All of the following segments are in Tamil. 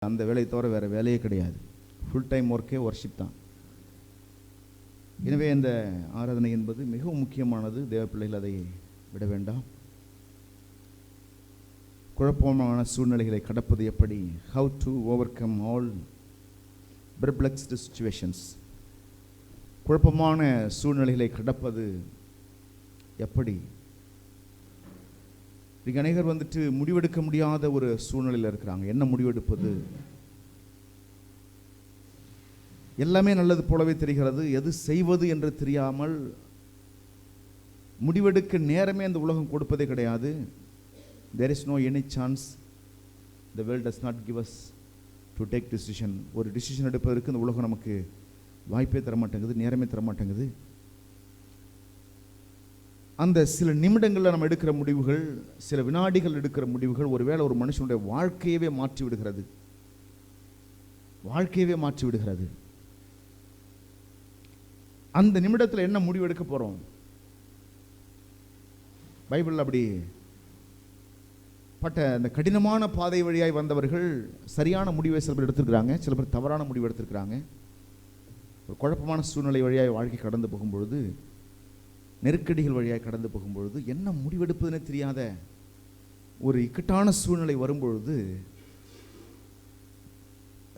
அந்த வேலையை தவிர வேறு வேலையே கிடையாது. ஃபுல் டைம் ஒர்க்கே வர்ஷிப் தான். எனவே இந்த ஆராதனை என்பது மிகவும் முக்கியமானது. தேவ பிள்ளைகள் அதை விட வேண்டாம். குழப்பமான சூழ்நிலைகளை கடப்பது எப்படி, how to overcome all perplexed situations, குழப்பமான சூழ்நிலைகளை கடப்பது எப்படி. இன்றைக்கு அநேகர் முடிவெடுக்க முடியாத ஒரு சூழ்நிலையில் இருக்கிறாங்க. என்ன முடிவெடுப்பது? எல்லாமே நல்லது போலவே தெரிகிறது, எது செய்வது என்று தெரியாமல் முடிவெடுக்க நேரமே இந்த உலகம் கொடுப்பதே கிடையாது. There is no any chance, the world does not give us to take decision. ஒரு டிசிஷன் எடுப்பதற்கு இந்த உலகம் நமக்கு வாய்ப்பே தர மாட்டேங்குது, நேரமே தர மாட்டேங்குது. அந்த சில நிமிடங்களில் நம்ம எடுக்கிற முடிவுகள், சில வினாடிகள் எடுக்கிற முடிவுகள் ஒருவேளை ஒரு மனுஷனுடைய வாழ்க்கையவே மாற்றி விடுகிறது. வாழ்க்கையவே மாற்றி விடுகிறது. அந்த நிமிடத்தில் என்ன முடிவு எடுக்க போறோம்? பைபிள் அப்படி பட்ட அந்த கடினமான பாதை வழியாய் வந்தவர்கள் சரியான முடிவை சில பேர் எடுத்திருக்கிறாங்க, சில பேர் தவறான முடிவு எடுத்திருக்கிறாங்க. ஒரு குழப்பமான சூழ்நிலை வழியாய் வாழ்க்கை கடந்து போகும்பொழுது, நெருக்கடிகள் வழியாய் கடந்து போகும்பொழுது, என்ன முடிவெடுப்பதுன்னே தெரியாத ஒரு இக்கட்டான சூழ்நிலை வரும்பொழுது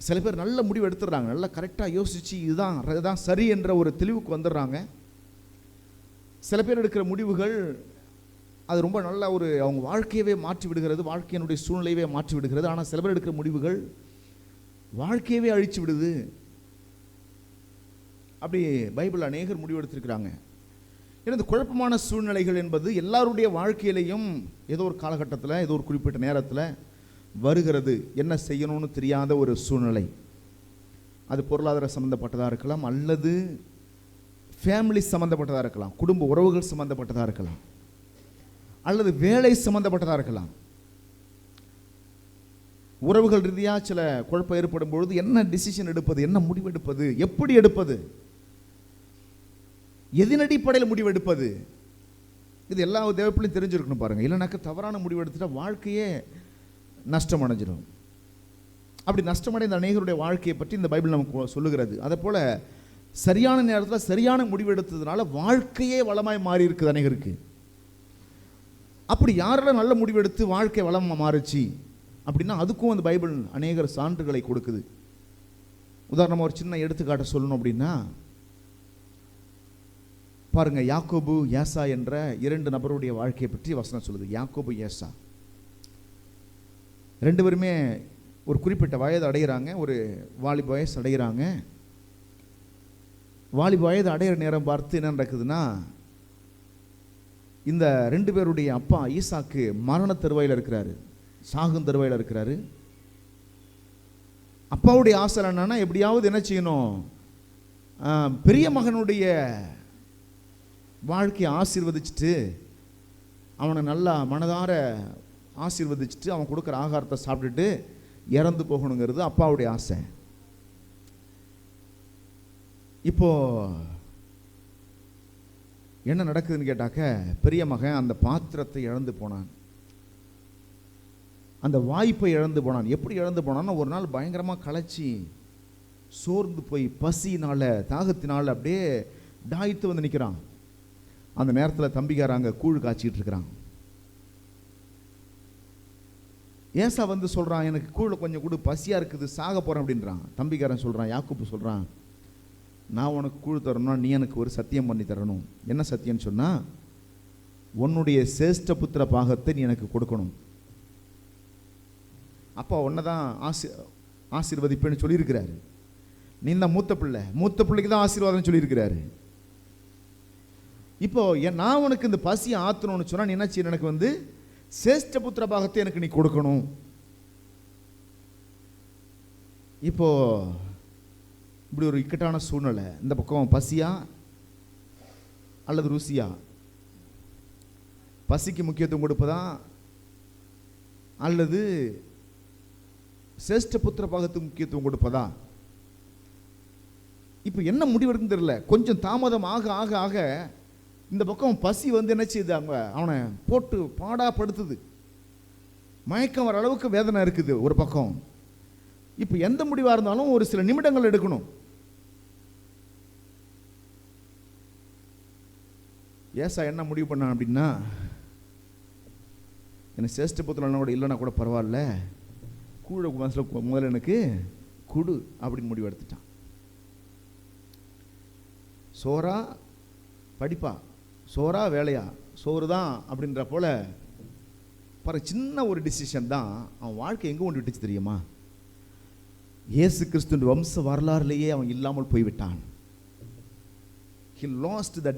சில பேர் நல்ல முடிவு எடுத்துடுறாங்க. நல்லா கரெக்டாக யோசிச்சு இதுதான் சரி என்ற ஒரு தெளிவுக்கு வந்துடுறாங்க. சில பேர் எடுக்கிற முடிவுகள் அது ரொம்ப நல்ல ஒரு அவங்க வாழ்க்கையவே மாற்றி விடுகிறது, வாழ்க்கையினுடைய சூழ்நிலையவே மாற்றி விடுகிறது. ஆனால் சில பேர் எடுக்கிற முடிவுகள் வாழ்க்கையவே அழிச்சு விடுது. அப்படி பைபிள் அநேகர் முடிவு எடுத்திருக்கிறாங்க. ஏன்னா இந்த குழப்பமான சூழ்நிலைகள் என்பது எல்லாருடைய வாழ்க்கையிலையும் ஏதோ ஒரு காலகட்டத்தில், ஏதோ ஒரு குறிப்பிட்ட நேரத்தில் வருகிறது. என்ன செய்யணும்னு தெரியாத ஒரு சூழ்நிலை. அது பொருளாதார சம்பந்தப்பட்டதாக இருக்கலாம், அல்லது ஃபேமிலி சம்பந்தப்பட்டதாக இருக்கலாம், குடும்ப உறவுகள் சம்பந்தப்பட்டதாக இருக்கலாம், அல்லது வேலை சம்பந்தப்பட்டதாக இருக்கலாம். உறவுகள் ரீதியாக சில குழப்பம் ஏற்படும் பொழுது என்ன டிசிஷன் எடுப்பது, என்ன முடிவு எடுப்பது, எப்படி எடுப்பது, எதின் அடிப்படையில் முடிவெடுப்பது, இது எல்லா தேவப்பிள்ளையும் தெரிஞ்சிருக்கணும் பாருங்க. இல்லைனாக்க தவறான முடிவு எடுத்துட்டா வாழ்க்கையே நஷ்டம் அடைஞ்சிடும். அப்படி நஷ்டமடைந்த அநேகருடைய வாழ்க்கையை பற்றி இந்த பைபிள் நமக்கு சொல்லுகிறது. அதே போல சரியான நேரத்தில் சரியான முடிவு எடுத்ததுனால வாழ்க்கையே வளமாய் மாறி இருக்குது அநேகருக்கு. அப்படி யாரெல்லாம் நல்ல முடிவு எடுத்து வாழ்க்கை வளமாக மாறுச்சு அப்படின்னா அதுக்கும் அந்த பைபிள் அநேகர் சான்றுகளை கொடுக்குது. உதாரணமாக ஒரு சின்ன எடுத்துக்காட்ட சொல்லணும் அப்படின்னா பாருங்க, யாக்கோபு ஏசா என்ற இரண்டு நபருடைய வாழ்க்கையை பற்றி வசனம் சொல்லுது. யாக்கோபு ஏசா ரெண்டு பேருமே ஒரு குறிப்பிட்ட வயது அடைகிறாங்க, ஒரு வாலிப வயசு அடைகிறாங்க. வாலிப வயது அடையிற நேரம் பார்த்து என்ன நடக்குதுன்னா, இந்த ரெண்டு பேருடைய அப்பா ஈசாக்கு மரண தருவாயில் இருக்கிறாரு, சாகும் தருவாயில் இருக்கிறாரு. அப்பாவுடைய ஆசை என்னன்னா, எப்படியாவது என்ன செய்யணும், பெரிய மகனுடைய வாழ்க்கையை ஆசீர்வதிச்சுட்டு அவனை நல்லா மனதார ஆசீர்வதிச்சுட்டு அவன் கொடுக்குற ஆகாரத்தை சாப்பிட்டுட்டு இறந்து போகணுங்கிறது அப்பாவுடைய ஆசை. இப்போ என்ன நடக்குதுன்னு கேட்டாக்க, பெரிய மகன் அந்த பாத்திரத்தை இழந்து போனான், அந்த வாய்ப்பை இழந்து போனான். எப்படி இழந்து போனான்னா, ஒரு நாள் பயங்கரமாக களைச்சி சோர்ந்து போய் பசியினால தாகத்தினால அப்படியே தாய்த்து வந்து நிற்கிறான். அந்த நேரத்தில் தம்பிக்காரங்க கூழ் காய்ச்சிக்கிட்டு இருக்கிறான். ஏசா சொல்கிறான், எனக்கு கூழ் கொஞ்சம் கொடு, பசியாக இருக்குது, சாக போகிறேன் அப்படின்றான். தம்பிக்காரன் சொல்கிறான், யாக்கோபு சொல்கிறான், நான் உனக்கு கூழ் தரணும்னா நீ எனக்கு ஒரு சத்தியம் பண்ணி தரணும். என்ன சத்தியம்னு சொன்னால், உன்னுடைய சேஷ்ட புத்திர பாகத்தை நீ எனக்கு கொடுக்கணும். அப்பா உன்னை தான் ஆசீர்வதிப்பேன்னு சொல்லியிருக்கிறாரு. நீ தான் மூத்த பிள்ளை, மூத்த பிள்ளைக்கு தான் ஆசீர்வாதம் சொல்லியிருக்கிறாரு. இப்போ நான் உனக்கு இந்த பசியை ஆற்றணும்னு சொன்னால் நீ என்ன செய்ய, எனக்கு சேஷ்ட புத்திர பாகத்தை எனக்கு நீ கொடுக்கணும். இப்போ இப்படி ஒரு இக்கட்டான சூழ்நிலை. இந்த பக்கம் பசியா அல்லது ருசியா? பசிக்கு முக்கியத்துவம் கொடுப்பதா அல்லது சேஷ்ட புத்திர பாகத்துக்கு முக்கியத்துவம் கொடுப்பதா? இப்போ என்ன முடிவெடுக்குன்னு தெரியல. கொஞ்சம் தாமதம் ஆக ஆக ஆக இந்த பக்கம் பசி என்ன செய்யுது, அவனை போட்டு பாடாப்படுத்துது. மயக்கம் வர அளவுக்கு வேதனை இருக்குது ஒரு பக்கம். இப்போ எந்த முடிவாக இருந்தாலும் ஒரு சில நிமிடங்கள் எடுக்கணும். ஏசா என்ன முடிவு பண்ணான் அப்படின்னா, எனக்கு சேஷ்ட புத்திரன் கூட இல்லைன்னா கூட பரவாயில்ல, கூட மனசில் முதல்ல எனக்கு குடு அப்படின்னு முடிவு எடுத்துட்டான். சோறா படிப்பா, சோறா வேலையா, சோறு தான் அப்படின்ற போல பாரு, சின்ன ஒரு டிசிஷன் தான் அவன் வாழ்க்கை எங்கே கொண்டு விட்டுச்சு தெரியுமா? இயேசு கிறிஸ்துவின் வம்ச வரலாறுலேயே அவன் இல்லாமல் போய்விட்டான். He lost the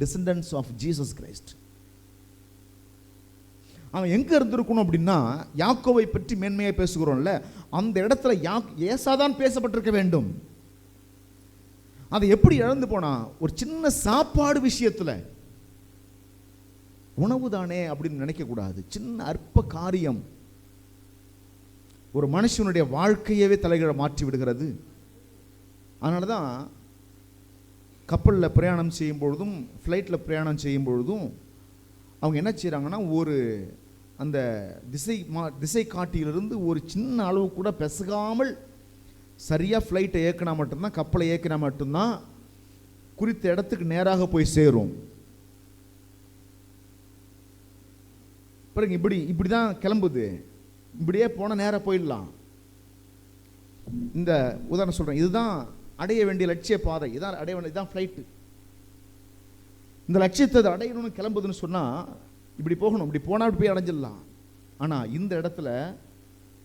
descendants of Jesus Christ. அவன் எங்க இருந்திருக்கணும் அப்படின்னா, யாக்கோவை பற்றி மேன்மையாக பேசுகிறோம்ல, அந்த இடத்துல ஏசாதான் பேசப்பட்டிருக்க வேண்டும். அதை எப்படி இழந்து போனா? ஒரு சின்ன சாப்பாடு விஷயத்துல, உணவு தானே அப்படின்னு நினைக்க கூடாது. சின்ன அற்ப காரியம் ஒரு மனுஷனுடைய வாழ்க்கையவே தலைகீழ மாற்றி விடுகிறது. அதனால தான் கப்பலில் பிரயாணம் செய்யும் பொழுதும் ஃப்ளைட்டில் பிரயாணம் செய்யும் பொழுதும் அவங்க என்ன செய்கிறாங்கன்னா, ஒரு அந்த திசை காட்டியிலிருந்து ஒரு சின்ன அளவு கூட பெசகாமல் சரியாக ஃப்ளைட்டை இயக்கினா மட்டும்தான், கப்பலை இயக்கினா மட்டும்தான் குறித்த இடத்துக்கு நேராக போய் சேரும். பிறகு இப்படி தான் கிளம்புது, இப்படியே போன நேராக போயிடலாம். இந்த உதாரணம் சொல்கிறேன், இதுதான் அடைய வேண்டிய லட்சிய பாதை, இதான் அடைய வேண்டிய, இதுதான் ஃப்ளைட்டு. இந்த லட்சியத்தை அடையணும்னு கிளம்புதுன்னு சொன்னால் இப்படி போகணும், இப்படி போனால் இப்படி போய் அடைஞ்சிடலாம். ஆனால் இந்த இடத்துல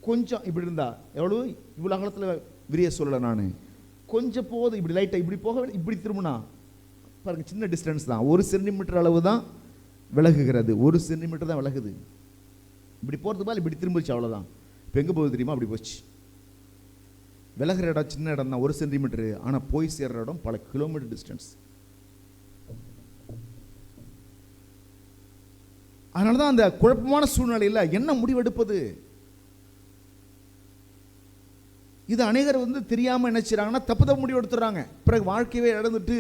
கொஞ்சம் இப்படி இருந்தா, எவ்வளோ இவ்வளோ அகலத்தில் விரிய சொல்லலை நான், கொஞ்சம் போது இப்படி லைட்டாக இப்படி போக, இப்படி திரும்பினா பாருங்க, சின்ன டிஸ்டன்ஸ் தான், 1 சென்டிமீட்டர் அளவு தான் விலகுகிறது, 1 சென்டிமீட்டர் தான் விலகுது. இப்படி போகிறதுக்கு மேலே இப்படி திரும்பிச்சு, அவ்வளோதான். இப்போ எங்கே போகுது தெரியுமா? அப்படி போச்சு. விலகிற இடம் சின்ன இடம் தான், 1 சென்டிமீட்டரு, ஆனால் போய் சேர்ற இடம் பல கிலோமீட்டர் டிஸ்டன்ஸ். அதனால தான் அந்த குழப்பமான சூழ்நிலையில் என்ன முடிவெடுப்பது, இது அநேகர் தெரியாமல் என்ன செய்கிறாங்கன்னா, தப்பு முடிவு எடுத்துடுறாங்க. பிறகு வாழ்க்கையவே இழந்துட்டு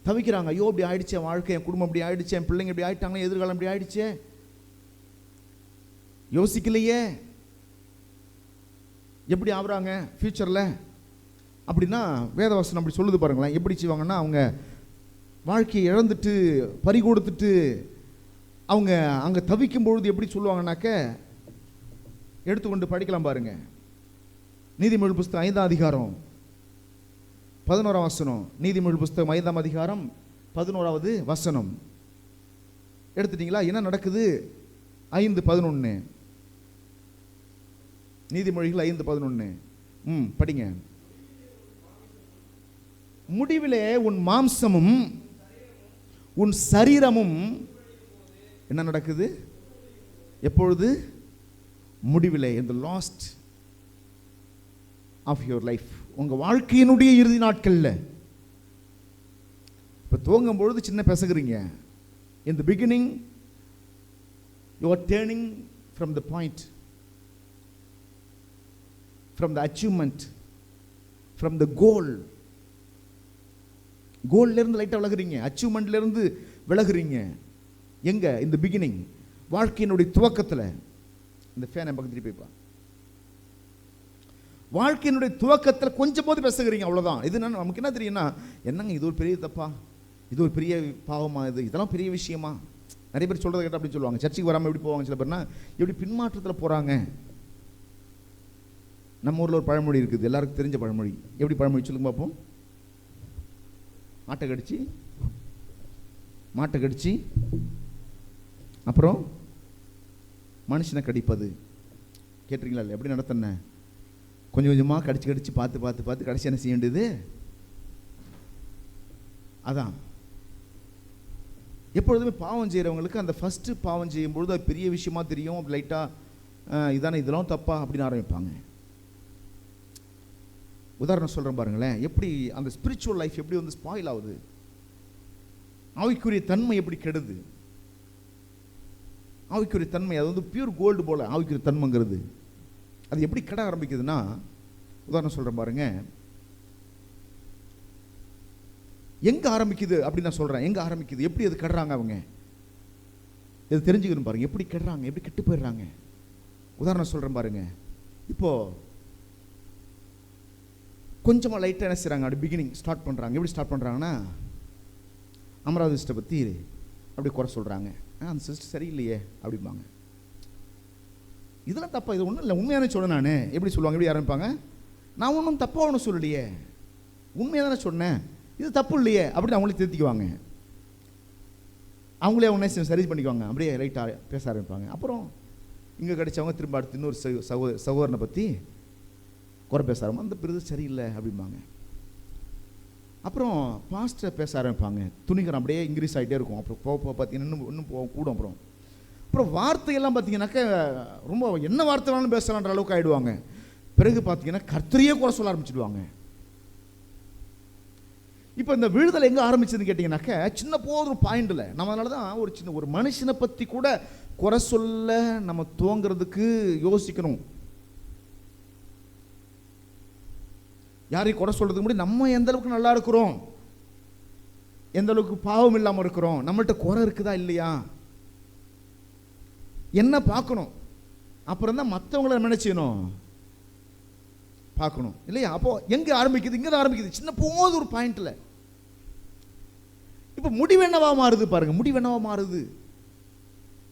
தவிக்கிறாங்க. ஐயோ இப்படி ஆயிடுச்சே வாழ்க்கை, என் குடும்பம் இப்படி ஆயிடுச்சு, என் பிள்ளைங்க இப்படி ஆயிட்டாங்க, எதிர்காலம் இப்படி ஆயிடுச்சே, யோசிக்கலையே எப்படி ஆகுறாங்க ஃபியூச்சரில் அப்படின்னா, வேதவசனம் அப்படி சொல்லுது பாருங்களேன். எப்படி செய்வாங்கன்னா, அவங்க வாழ்க்கையை இழந்துட்டு பறி கொடுத்துட்டு அவங்க அங்கே தவிக்கும் பொழுது எப்படி சொல்லுவாங்கன்னாக்க, எடுத்துக்கொண்டு படிக்கலாம் பாருங்க. நீதிமொழி புஸ்தகம் 5ஆம் அதிகாரம் 11ஆம் வசனம். நீதிமொழி புஸ்தகம் 5ஆம் அதிகாரம் 11வது வசனம் எடுத்துட்டீங்களா? என்ன நடக்குது? 5:11. நீதிமொழிகள் 5:11. படிங்க. முடிவிலே உன் மாம்சமும் உன் சரீரமும் என்ன நடக்குது? எப்பொழுது? முடிவிலே, in the last of your life, உங்க வாழ்க்கையினுடைய இறுதி நாட்கள்ல. இப்ப துவங்கும் பொழுது சின்ன பேசுகிறீங்க. in the beginning you are turning from the point, from the achievement, from the goal. கோல்ல இருந்து லைட்டா விலகுறீங்க, அச்சீவ்மெண்ட்ல இருந்து விலகுறீங்க. எங்க? இந்த பிகினிங், வாழ்க்கையினுடைய துவக்கத்துல. இந்த ஃபேனை பக்கத்துல போய்ப்பா. வாழ்க்கையினுடைய துவக்கத்தில் கொஞ்சம் போது பேசுகிறீங்க, அவ்வளவுதான். இது நமக்கு என்ன தெரியும்னா, என்னங்க இது ஒரு பெரிய தப்பா, இது ஒரு பெரிய பாவமா, இதெல்லாம் பெரிய விஷயமா? நிறைய பேர் சொல்றதை கேட்டால் அப்படி சொல்லுவாங்க. சர்ச்சுக்கு வராமல் எப்படி போவாங்க சில பேர்னா, எப்படி பின்மாற்றத்தில் போறாங்க. நம்ம ஊரில் ஒரு பழமொழி இருக்குது, எல்லாருக்கும் தெரிஞ்ச பழமொழி. எப்படி பழமொழி சொல்லுங்க பார்ப்போம். மாட்டை கடிச்சு அப்புறம் மனுஷனை கடிப்பது. கேட்டிருக்கீங்களா? இல்லை, எப்படி நடத்தின? கொஞ்சம் கொஞ்சமாக கடிச்சு பார்த்து கடைசி என்ன செய்ய வேண்டியது? அதான் எப்பொழுதுமே பாவம் செய்கிறவங்களுக்கு அந்த ஃபஸ்ட்டு பாவம் செய்யும்பொழுது அது பெரிய விஷயமா தெரியும். அப்படி லைட்டாக இதானே, இதெல்லாம் தப்பா அப்படின்னு ஆரம்பிப்பாங்க. உதாரணம் சொல்கிறேன் பாருங்களேன், எப்படி அந்த ஸ்பிரிச்சுவல் லைஃப் எப்படி ஸ்பாயில் ஆகுது, ஆவிக்குரிய தன்மை எப்படி கெடுது. ஆவிக்குரிய தன்மை அது பியூர் கோல்டு போல ஆவிக்குரிய தன்மைங்கிறது அது எப்படி கெட ஆரம்பிக்குதுன்னா, உதாரணம் சொல்கிறேன் பாருங்க. எங்கே ஆரம்பிக்குது அப்படின்னு நான் சொல்கிறேன். எங்கே ஆரம்பிக்குது, எப்படி அது கெடுறாங்க அவங்க, இது தெரிஞ்சுக்கணும் பாருங்க. எப்படி கெடுறாங்க, எப்படி கெட்டு போயிடுறாங்க. உதாரணம் சொல்கிறேன் பாருங்க. இப்போது கொஞ்சமாக லைட்டாக என்ன செய்கிறாங்க, அப்படி பிகினிங் ஸ்டார்ட் பண்ணுறாங்க. எப்படி ஸ்டார்ட் பண்ணுறாங்கன்னா, அமராவதி சிஸ்டரை பற்றி அப்படி குறை சொல்கிறாங்க. அந்த சிஸ்டர் சரியில்லையே அப்படிம்பாங்க. இதெல்லாம் தப்பா? இது ஒன்றும் இல்லை, உண்மையான சொல்ல. நான் எப்படி சொல்லுவாங்க, எப்படி ஆரம்பிப்பாங்க, நான் ஒன்றும் தப்பாக ஒன்றும் சொல்லலையே, உண்மையாக தானே சொன்னேன், இது தப்பு இல்லையே அப்படின்னு அவங்களே திருத்திக்குவாங்க. அவங்களே ஒன்றே சரி பண்ணிக்குவாங்க. அப்படியே ரைட்டாக பேச ஆரம்பிப்பாங்க. அப்புறம் இங்கே கிடைச்சவங்க திரும்ப அடுத்து இன்னொரு சகோதரனை பற்றி குறை பேச ஆரம்பிப்பாங்க. அந்த பிறகு சரியில்லை அப்படிம்பாங்க. அப்புறம் பாஸ்டரை பேச ஆரம்பிப்பாங்க. துணிகரம் அப்படியே இன்க்ரீஸ் ஆகிட்டே இருக்கும். அப்புறம் போக பார்த்தீங்கன்னா இன்னும் கூடும். அப்புறம் வார்த்தையெல்லாம் பார்த்தீங்கன்னாக்க ரொம்ப என்ன வார்த்தை வேணாலும் பேசலான்ற அளவுக்கு ஆகிடுவாங்க. பிறகு பார்த்தீங்கன்னா கர்த்தரையே குறை சொல்ல ஆரம்பிச்சிடுவாங்க. இப்போ இந்த விழுதல் எங்கே ஆரம்பிச்சதுன்னு கேட்டிங்கனாக்க, சின்ன ஒரு பாயிண்டில் நம்ம. அதனால தான் ஒரு மனுஷனை பற்றி கூட குறை சொல்ல நம்ம துவங்கிறதுக்கு யோசிக்கணும். யாரையும் குறை சொல்றதுக்கு முன்னாடி நம்ம எந்த அளவுக்கு நல்லா இருக்கிறோம், எந்த அளவுக்கு பாவம் இல்லாமல் இருக்கிறோம், நம்மள்கிட்ட குறை இருக்குதா இல்லையா என்ன பார்க்கணும். அப்புறம் தான் மற்றவங்களை என்ன செய்யணும், பார்க்கணும் இல்லையா. அப்போ எங்க ஆரம்பிக்குது, இங்கே தான் ஆரம்பிக்குது, சின்ன ஒரு பாயிண்ட்ல. இப்போ முடிவு என்னவா மாறுது பாருங்க, முடிவு என்னவா மாறுது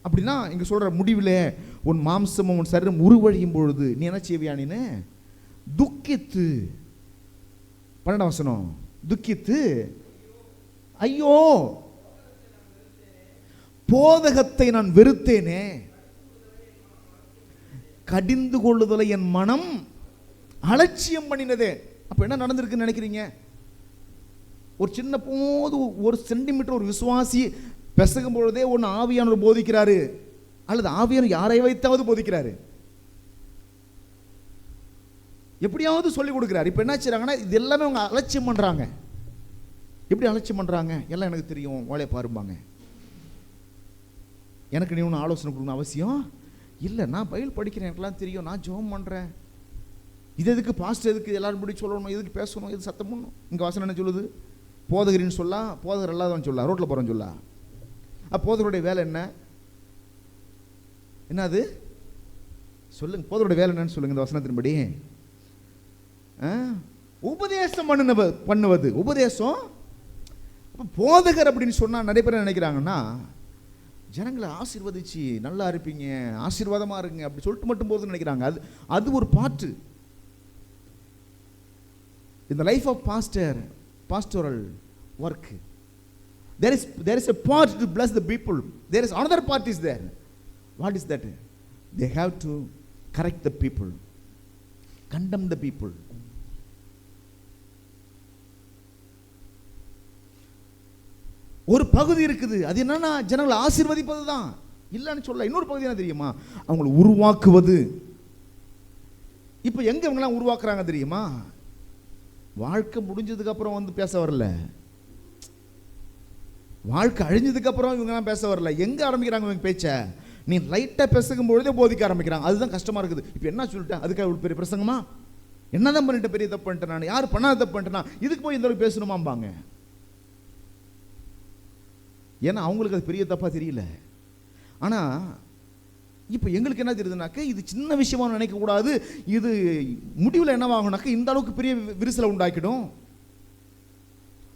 அப்படின்னா, இங்க சொல்ற முடிவில் உன் மாம்சமும் உன் சரீரம் உருவழியும் பொழுது நீ என்ன செய்வியானின்னு துக்கித்து. 12ஆம் வசனம், துக்கித்து ஐயோ போதகத்தை நான் வெறுத்தேனே, கடிந்து கொள்ளுதலை என் மனம் அலட்சியம் பண்ணினதே. அப்ப என்ன நடந்திருக்குன்னு நினைக்கிறீங்க? ஒரு சின்ன ஒரு சென்டிமீட்டர் ஒரு விசுவாசி பெசகும் பொழுதே ஒன்று ஆவியானவர் போதிக்கிறாரு, அல்லது ஆவியானவர் யாரை வைத்தாவது போதிக்கிறாரு, எப்படியாவது சொல்லிக் கொடுக்கிறார். இப்போ என்ன செய்றாங்கன்னா, இது எல்லாமே அவங்க அலட்சியம் பண்றாங்க. எப்படி அலட்சியம் பண்றாங்க? எல்லாம் எனக்கு தெரியும், வாழைய பாருப்பாங்க. எனக்கு நீ ஒன்று ஆலோசனை கொடுக்கணும் அவசியம் இல்லை, நான் பைபிள் படிக்கிறேன், எனக்குலாம் தெரியும், நான் ஜெபம் பண்ணுறேன், இது எதுக்கு பாஸ்டர் எதுக்கு எல்லாரும் இப்படி சொல்லணும், எதுக்கு பேசணும், எது சத்தம் பண்ணணும்? இங்கே வசனம் என்ன சொல்லுது? போதகரின்னு சொல்லா, போதகர் அல்லாதவன் சொல்லா, ரோட்டில் போகிறோன்னு சொல்லா. போதகருடைய வேலை என்ன அது சொல்லுங்க, போதகருடைய வேலை என்னன்னு சொல்லுங்க. இந்த வசனத்தின்படி உபதேசம் பண்ணுவது உபதேசம். அப்போ போதகர் அப்படின்னு சொன்னால் நிறைய பேர் நினைக்கிறாங்கன்னா, ஜனங்களை ஆசீர்வதிச்சு நல்லா இருப்பீங்க, ஆசீர்வாதமாக இருங்க அப்படி சொல்லிட்டு மட்டும் போதுன்னு நினைக்கிறாங்க. அது ஒரு பாட்டு. In the life of pastoral work, there is a part to bless the people. There is another part is there. What is that? They have to correct the people, condemn the people. ஒரு பகுதி இருக்குது, அது என்னன்னா ஜனங்களை ஆசீர்வதிப்பது தான், இல்லைன்னு சொல்ல. இன்னொரு பகுதி என்ன தெரியுமா? அவங்களை உருவாக்குவது. இப்போ எங்க இவங்கெல்லாம் உருவாக்குறாங்க தெரியுமா? வாழ்க்கை முடிஞ்சதுக்கு அப்புறம் வந்து பேச வரல, வாழ்க்கை அழிஞ்சதுக்கு அப்புறம் இவங்கெல்லாம் பேச வரல. எங்க ஆரம்பிக்கிறாங்க இவங்க பேச்ச? நீ லைட்டாக பேசுகும் பொழுதே போதிக்க ஆரம்பிக்கிறாங்க. அதுதான் கஷ்டமா இருக்குது. இப்போ என்ன சொல்லிட்டேன், அதுக்காக ஒரு பெரிய பிரசங்கமா, என்னதான் பண்ணிட்டு பெரிய தப்பு பண்ணிட்டேன் நான், யார் பண்ணாத தப்பு பண்ணிட்டேனா, இதுக்கு போய் இந்த அளவுக்கு பேசணுமாம்பாங்க. ஏன்னா அவங்களுக்கு அது பெரிய தப்பா தெரியல. ஆனா இப்போ எங்களுக்கு என்ன தெரியுதுனாக்க, இது சின்ன விஷயமா நினைக்க கூடாது, இது முடிவில் என்னவாகும்னாக்க இந்த அளவுக்கு பெரிய விரிசலை உண்டாக்கிடும்,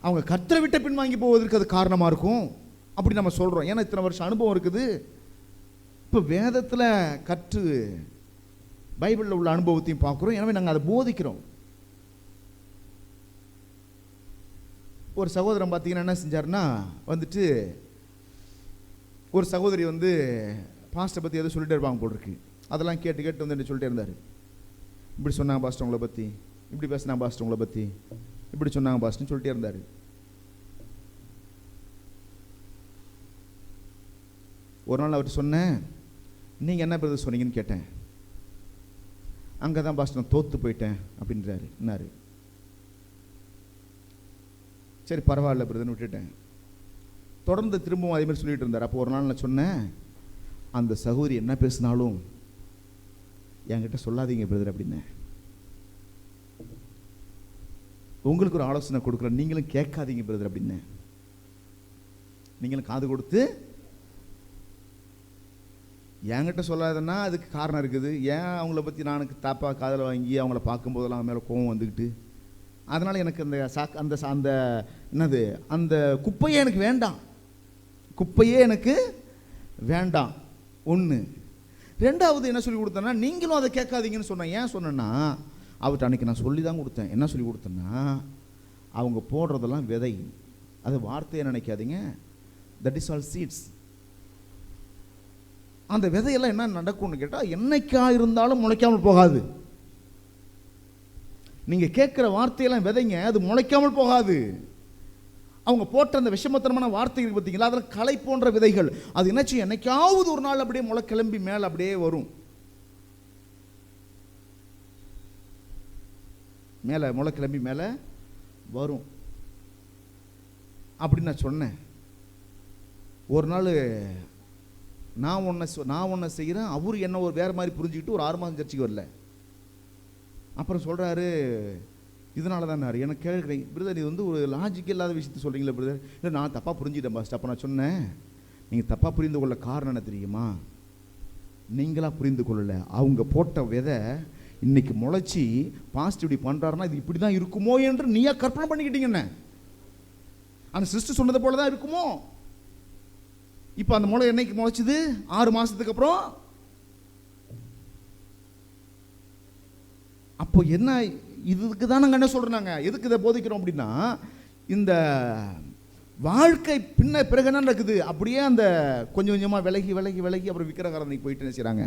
அவங்க கர்த்தரை விட்ட பின்வாங்கி போவதற்கு அது காரணமா இருக்கும் அப்படி நம்ம சொல்றோம். ஏன்னா இத்தனை வருஷம் அனுபவம் இருக்குது. இப்போ வேதத்தில் கற்று பைபிளில் உள்ள அனுபவத்தையும் பார்க்குறோம், எனவே நாங்கள் அதை போதிக்கிறோம். ஒரு சகோதரன் பார்த்தீங்கன்னா என்ன செஞ்சாருன்னா, வந்துட்டு ஒரு சகோதரி வந்து பாஸ்டரை பற்றி எதோ சொல்லிட்டே இருப்பாங்க போல் இருக்கு. அதெல்லாம் கேட்டு கேட்டு வந்து என்ன சொல்லிட்டே இருந்தார். இப்படி சொன்னாங்க பாஸ்டர் உங்களை பற்றி, இப்படி பேசினாங்க பாஸ்டர் உங்களை பற்றி, இப்படி சொன்னாங்க பாஸ்டர்னு சொல்லிட்டே இருந்தார். ஒரு நாள் அவர்கிட்ட சொன்னேன், நீங்கள் என்ன பிரதர் சொன்னீங்கன்னு கேட்டேன். அங்கே தான் பாஸ்டர் நான் தோற்று போயிட்டேன் அப்படின்றாரு. என்னாரு? சரி பரவாயில்ல பிரதர்னு விட்டுட்டேன். தொடர்ந்து திரும்பவும் அதே மாதிரி சொல்லிட்டு இருந்தார். அப்போ ஒரு நாள் நான் சொன்னேன், அந்த சகோதரி என்ன பேசினாலும் என்கிட்ட சொல்லாதீங்க பிரதர் அப்படின்னு. உங்களுக்கு ஒரு ஆலோசனை கொடுக்குறேன், நீங்களும் கேட்காதீங்க பிரதர் அப்படின்னு. நீங்களும் காது கொடுத்து என்கிட்ட சொல்லாதன்னா அதுக்கு காரணம் இருக்குது. ஏன் அவங்கள பற்றி நான் தப்பாக காதில் வாங்கி அவங்கள பார்க்கும்போதெல்லாம் மேலே கோவம் வந்துக்கிட்டு அதனால் எனக்கு அந்த அந்த என்னது அந்த குப்பையே எனக்கு வேண்டாம், குப்பையே எனக்கு வேண்டாம். ஒன்று. ரெண்டாவது என்ன சொல்லி கொடுத்தேன்னா, நீங்களும் அதை கேட்காதீங்கன்னு சொன்னேன். ஏன் சொன்னேன்னா, அவர்கிட்ட அன்றைக்கி நான் சொல்லி தான் கொடுத்தேன். என்ன சொல்லி கொடுத்தேன்னா, அவங்க போடுறதெல்லாம் விதை, அது வார்த்தையை நினைக்காதீங்க, தட் இஸ் ஆல் சீட்ஸ். அந்த விதையெல்லாம் என்ன நடக்கும்னு கேட்டால், என்னைக்கா இருந்தாலும் முளைக்காமல் போகாது. நீங்கள் கேட்குற வார்த்தையெல்லாம் விதைங்க, அது முளைக்காமல் போகாது. அவங்க போட்ட அந்த விஷமத்தனமான வார்த்தைகள் பார்த்தீங்களா, அதில் களை போன்ற விதைகள். அது என்னாச்சு, என்னைக்காவது ஒரு நாள் அப்படியே முளை கிளம்பி மேலே அப்படியே வரும், மேலே முளை கிளம்பி மேலே வரும் அப்படின்னு நான் சொன்னேன். ஒரு நாள் நான் ஒன்றை செய்கிறேன், அவர் என்ன ஒரு வேறு மாதிரி புரிஞ்சுக்கிட்டு ஒரு 6 மாதம் சர்ச்சைக்கு வரல. அப்புறம் சொல்கிறாரு, இதனால தான் எனக்கு கேட்குறேன், பிரதர் இது ஒரு லாஜிக் இல்லாத விஷயத்தை சொல்கிறீங்களே பிரதர். இல்லை நான் தப்பாக புரிஞ்சுட்டேன் பாஸ்ட். அப்போ நான் சொன்னேன், நீங்கள் தப்பாக புரிந்து கொள்ள காரணம் என்ன தெரியுமா, நீங்களாக புரிந்து கொள்ளலை. அவங்க போட்ட விதை இன்னைக்கு முளைச்சி பாஸ்ட் இப்படி பண்ணுறாருன்னா இது இப்படி தான் இருக்குமோ என்று நீயா கற்பனை பண்ணிக்கிட்டீங்கன்னு. அந்த சிஸ்டர் சொன்னது போல தான் இருக்குமோ. இப்போ அந்த முளை என்னைக்கு முளைச்சிது, 6 மாதத்துக்கு அப்புறம். அப்போ என்ன, இதுக்கு தான் நாங்கள் என்ன சொல்கிறாங்க, எதுக்கு இதை போதிக்கிறோம் அப்படின்னா, இந்த வாழ்க்கை பிறகு என்ன நடக்குது, அப்படியே அந்த கொஞ்சம் கொஞ்சமாக விலகி விலகி விலகி அப்புறம் விக்கிரகாராதனைக்கு போயிட்டு என்ன செய்கிறாங்க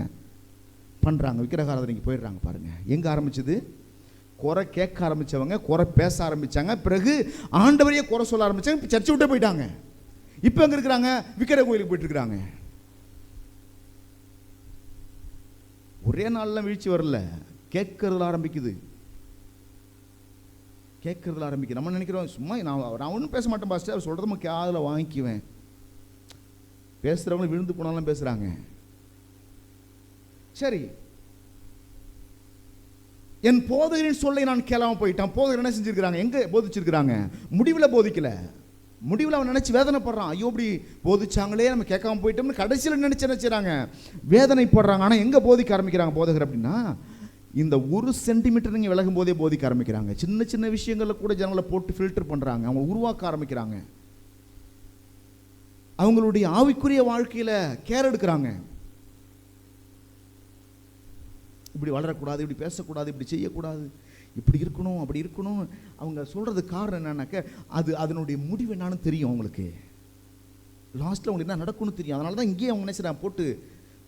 பண்ணுறாங்க, விக்கிரகாராதனைக்கு போயிடுறாங்க. பாருங்கள் எங்கே ஆரம்பிச்சது, குறை கேட்க ஆரம்பித்தவங்க குறை பேச ஆரம்பித்தாங்க, பிறகு ஆண்டவரையே குறை சொல்ல ஆரம்பித்தாங்க, சர்ச்சை விட்டே போயிட்டாங்க. இப்போ எங்கே இருக்கிறாங்க, விக்கிர கோயிலுக்கு போயிட்டு இருக்கிறாங்க. ஒரே நாள்லாம் வீழ்ச்சி வரல, கேட்கறதுல ஆரம்பிக்குது, கேட்கறதுல ஆரம்பிக்குது. நம்ம நினைக்கிறோம் சும்மா நான் ஒன்றும் பேச மாட்டேன் பாஸ்டர், அவர் சொல்கிறத நம்ம காதில் வாங்கிக்குவேன். பேசுகிறவங்களும் விழுந்து போனாலும் பேசுகிறாங்க. சரி, என் போதகரின் சொல்லை நான் கேளாமல் போயிட்டான். போதகர் என்ன செஞ்சிருக்கிறாங்க, எங்கே போதிச்சிருக்கிறாங்க, முடிவில் போதிக்கல. முடிவில் அவன் நினச்சி வேதனைப்படுறான், ஐயோ இப்படி போதிச்சாங்களே நம்ம கேட்காம போயிட்டோம்னு கடைசியில் நினச்சி என்ன செய்கிறாங்க, வேதனைப்படுறாங்க. ஆனால் எங்கே போதிக்க ஆரம்பிக்கிறாங்க போதகர் அப்படின்னா, இந்த 1 சென்டிமீட்டர் நீங்கள் விலகும் போதே போதிக்க ஆரம்பிக்கிறாங்க. சின்ன சின்ன விஷயங்களில் கூட ஜனங்களை போட்டு ஃபில்டர் பண்ணுறாங்க, அவங்க உருவாக்க ஆரம்பிக்கிறாங்க. அவங்களுடைய ஆவிக்குரிய வாழ்க்கையில் கேர் எடுக்கிறாங்க. இப்படி வளரக்கூடாது, இப்படி பேசக்கூடாது, இப்படி செய்யக்கூடாது, இப்படி இருக்கணும், அப்படி இருக்கணும். அவங்க சொல்கிறது காரணம் என்னன்னாக்க, அதனுடைய முடிவு என்னான்னு தெரியும் அவங்களுக்கு. லாஸ்ட்டில் அவங்களுக்கு என்ன நடக்கும்னு தெரியும். அதனால தான் இங்கேயே அவங்க நினைச்சிடாங்க போட்டு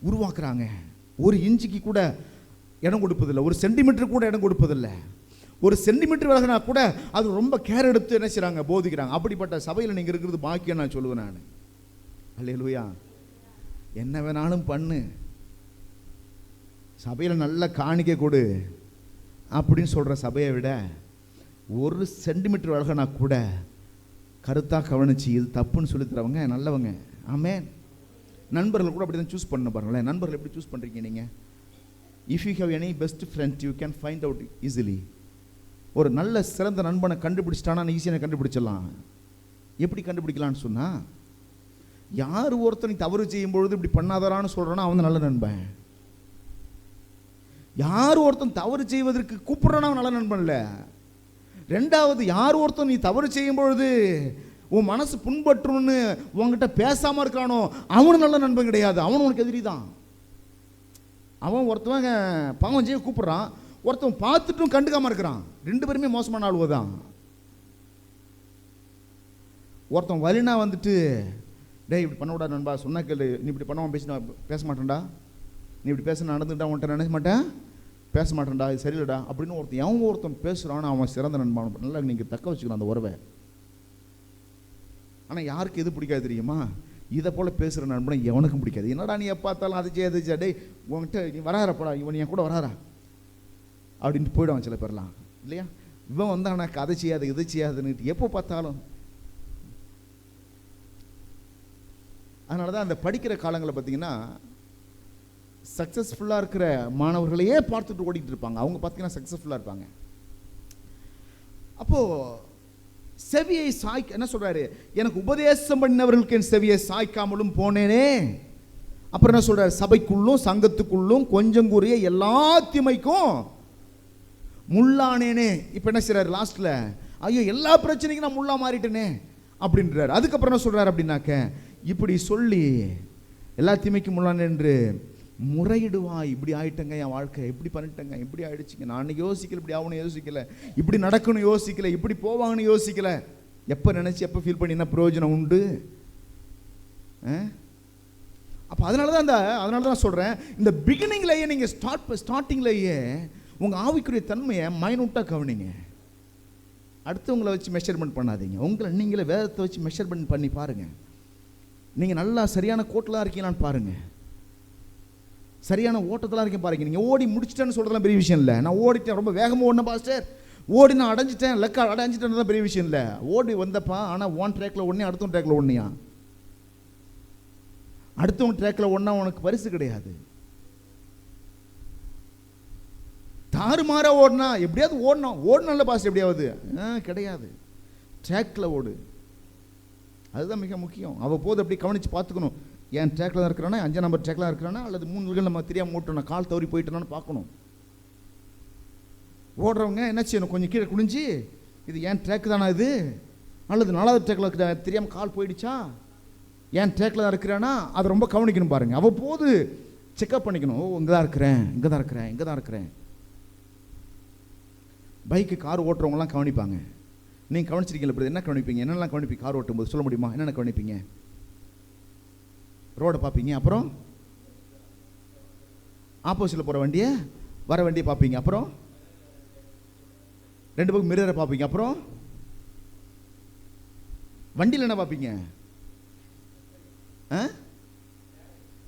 உருவாக்குறாங்க. 1 இன்ச்சுக்கு கூட இடம் கொடுப்பதில்லை, 1 சென்டிமீட்டர் கூட இடம் கொடுப்பதில்லை. 1 சென்டிமீட்டர் விலகினா கூட அது ரொம்ப கேர் எடுத்து என்ன செய்கிறாங்க, போதிக்கிறாங்க. அப்படிப்பட்ட சபையில் நீங்கள் இருக்கிறது பாக்கியம் நான் சொல்லுவேன் நான். அல்லேலூயா. என்ன வேணாலும் பண்ணு, சபையில் நல்ல காணிக்கை கொடு அப்படின்னு சொல்கிற சபையை விட 1 சென்டிமீட்டர் விலகினா கூட கருத்தாக கவனிச்சு இது தப்புன்னு சொல்லி தரவங்க நல்லவங்க. ஆமென். நண்பர்கள் கூட அப்படி தான் சூஸ் பண்ண பாருங்களேன். நண்பர்கள் எப்படி சூஸ் பண்ணுறீங்க நீங்கள்? If you have any best friend you can find out easily. ஒரு நல்ல சிறந்த நண்பனை கண்டுபிடிச்சிட்டானா ஈஸியாக கண்டுபிடிச்சிடலாம். எப்படி கண்டுபிடிக்கலான்னு சொன்னால், யார் ஒருத்தனை தவறு செய்யும் பொழுது இப்படி பண்ணாதாரான்னு சொல்கிறானோ அவன் நல்ல நண்பன். யார் ஒருத்தன் தவறு செய்வதற்கு கூப்பிட்றானா அவன் நல்ல நண்பன் இல்லை. ரெண்டாவது, யார் ஒருத்தன் நீ தவறு செய்யும் பொழுது உன் மனசு புண்பற்றுன்னு உங்ககிட்ட பேசாமல் இருக்கிறானோ அவனும் நல்ல நண்பன் கிடையாது, அவனும் உனக்கு எதிரி தான். அவன் ஒருத்தவன் பாவம் செய்ய கூப்பிட்றான், ஒருத்தவன் பார்த்துட்டும் கண்டுக்காமல் இருக்கிறான். 2 பேருமே மோசமான ஆளுவ தான். ஒருத்தன் வலினா வந்துட்டு, டேய் இப்படி பண்ண விடாது நண்பா, சொன்னா கேளு, நீ இப்படி பண்ணாமல் பேசினா பேச மாட்டேன்டா, நீ இப்படி பேச நடந்துட்டா உன்ட்ட நினைக்க மாட்டேன், பேச மாட்டேன்டா, இது சரியில்லடா அப்படின்னு ஒருத்தன் பேசுகிறான்னு அவன் சிறந்த நண்பன். நல்லா நீங்கள் தக்க வச்சுக்கலாம் அந்த உறவை. ஆனால் யாருக்கு எது பிடிக்காது தெரியுமா? இதை போல் பேசுகிற நண்பனை எவனுக்கும் பிடிக்காது. என்னடா நீ பார்த்தாலும் அது செய்ய டேய் உங்ககிட்ட நீ வராரப்படா, இவன் என் கூட வராரா அப்படின்ட்டு போயிடுவான் சில பேர்லாம் இல்லையா. இவன் வந்தானா அதை செய்யாது இதை செய்யாதுன்னு எப்போ பார்த்தாலும். அதனால தான் அந்த படிக்கிற காலங்களில் பார்த்தீங்கன்னா சக்ஸஸ்ஃபுல்லாக இருக்கிற மாணவர்களையே பார்த்துட்டு ஓடிட்டு இருப்பாங்க. அவங்க பார்த்தீங்கன்னா சக்ஸஸ்ஃபுல்லாக இருப்பாங்க. அப்போது செவியை சாய்க்க என்ன சொல்கிறாரு, எனக்கு உபதேசம் பண்ணினவர்களுக்கு என் செவியை சாய்க்காமலும் போனேனே. அப்புறம் என்ன சொல்கிறார், சபைக்குள்ளும் சங்கத்துக்குள்ளும் கொஞ்சம் கூறிய எல்லா தீமைக்கும் முள்ளானேனே. இப்போ என்ன செய்றாரு லாஸ்ட்ல, ஐயோ எல்லா பிரச்சனைக்கும் நான் முள்ளா மாறிட்டேனே அப்படின்றாரு. அதுக்கப்புறம் என்ன சொல்றாரு அப்படின்னாக்க, இப்படி சொல்லி எல்லா தீமைக்கும் முள்ளானே என்று முறையிடுவாய். இப்படி ஆயிட்டங்க என் வாழ்க்கை, இப்படி பண்ணிட்டேங்க, இப்படி ஆயிடுச்சுங்க, நான் அன்னைக்கு யோசிக்கல, இப்படி ஆகணும் யோசிக்கல, இப்படி நடக்கணும் யோசிக்கல, இப்படி போவாங்கன்னு யோசிக்கல. எப்போ நினைச்சு எப்போ ஃபீல் பண்ணி என்ன பிரயோஜனம் உண்டு? அப்போ அதனால தான் சொல்கிறேன், இந்த பிகினிங்லேயே நீங்கள் ஸ்டார்டிங்லேயே உங்கள் ஆவிக்குரிய தன்மையை மைனூட்டாக கவனிங்க. அடுத்தவங்களை வச்சு மெஷர்மெண்ட் பண்ணாதீங்க, உங்களை நீங்களே வேதத்தை வச்சு மெஷர்மெண்ட் பண்ணி பாருங்கள். நீங்கள் நல்லா சரியான கோட்டில் தான் இருக்கீங்களான்னு பாருங்கள், சரியான ஓட்டத்தெல்லாம் இருக்கேன் பாருங்கள். நீங்கள் ஓடி முடிச்சிட்டேன்னு சொல்கிறதுலாம் பெரிய விஷயம் இல்லை. நான் ஓடிட்டேன், ரொம்ப வேகமாக ஓடின பாஸ்டர், ஓடி நான் அடைஞ்சிட்டேன், லெக்க அடைஞ்சிட்டேன்னு தான் பெரிய விஷயம் இல்லை. ஓடி வந்தப்பா, ஆனால் ஒன் ட்ராக்கில் ஒன்றே அடுத்தவன் ட்ராக்கில் ஒன்றியா, அடுத்தவன் ட்ராக்கில் ஒன்றா உனக்கு பரிசு கிடையாது. தாறுமாற ஓடினா எப்படியாவது ஓடணும்ல பாஸ்டர், எப்படியாவது கிடையாது. ட்ராக்கில் ஓடு, அதுதான் மிக முக்கியம். அவ்வப்போது அப்படி கவனித்து பார்த்துக்கணும், என் ட்ராக்கில் தான் இருக்கிறானா, 5 நம்பர் ட்ராக்கில் தான் இருக்கிறானா, அல்லது 3 நிமிடம் நம்ம தெரியாமல் ஓட்டணும், கால் தவறி போயிட்டோன்னு பார்க்கணும். ஓடுறவங்க என்ன செய்யணும், கொஞ்சம் கீழே குனிஞ்சு, இது என் ட்ராக்கு தானா இது, அல்லது 4வது ட்ராக்கில் தெரியாமல் கால் போயிடுச்சா, என் ட்ராக்கில் தான் இருக்கிறானா, அதை ரொம்ப கவனிக்கணும் பாருங்கள். அவ்வப்போது செக்அப் பண்ணிக்கணும். ஓ இங்கே தான் இருக்கிறேன், இங்கே தான் இருக்கிறேன், இங்கே தான் இருக்கிறேன். பைக்கு கார் ஓட்டுறவங்களாம் கவனிப்பாங்க. நீங்கள் கவனிச்சிருக்கீங்களா? இப்படி என்ன கவனிப்பீங்க? என்னெல்லாம் கவனிப்பீங்க கார் ஓட்டும்போது? சொல்ல முடியுமா? என்னென்ன கவனிப்பீங்க? ரோடை பார்ப்பீங்க, அப்புறம் ஆப்போசிட்டில் போகிற வண்டியை, வர வண்டியை பார்ப்பீங்க, அப்புறம் 2 பக்கம் மிரரை பார்ப்பீங்க, அப்புறம் வண்டியில் என்ன பார்ப்பீங்க?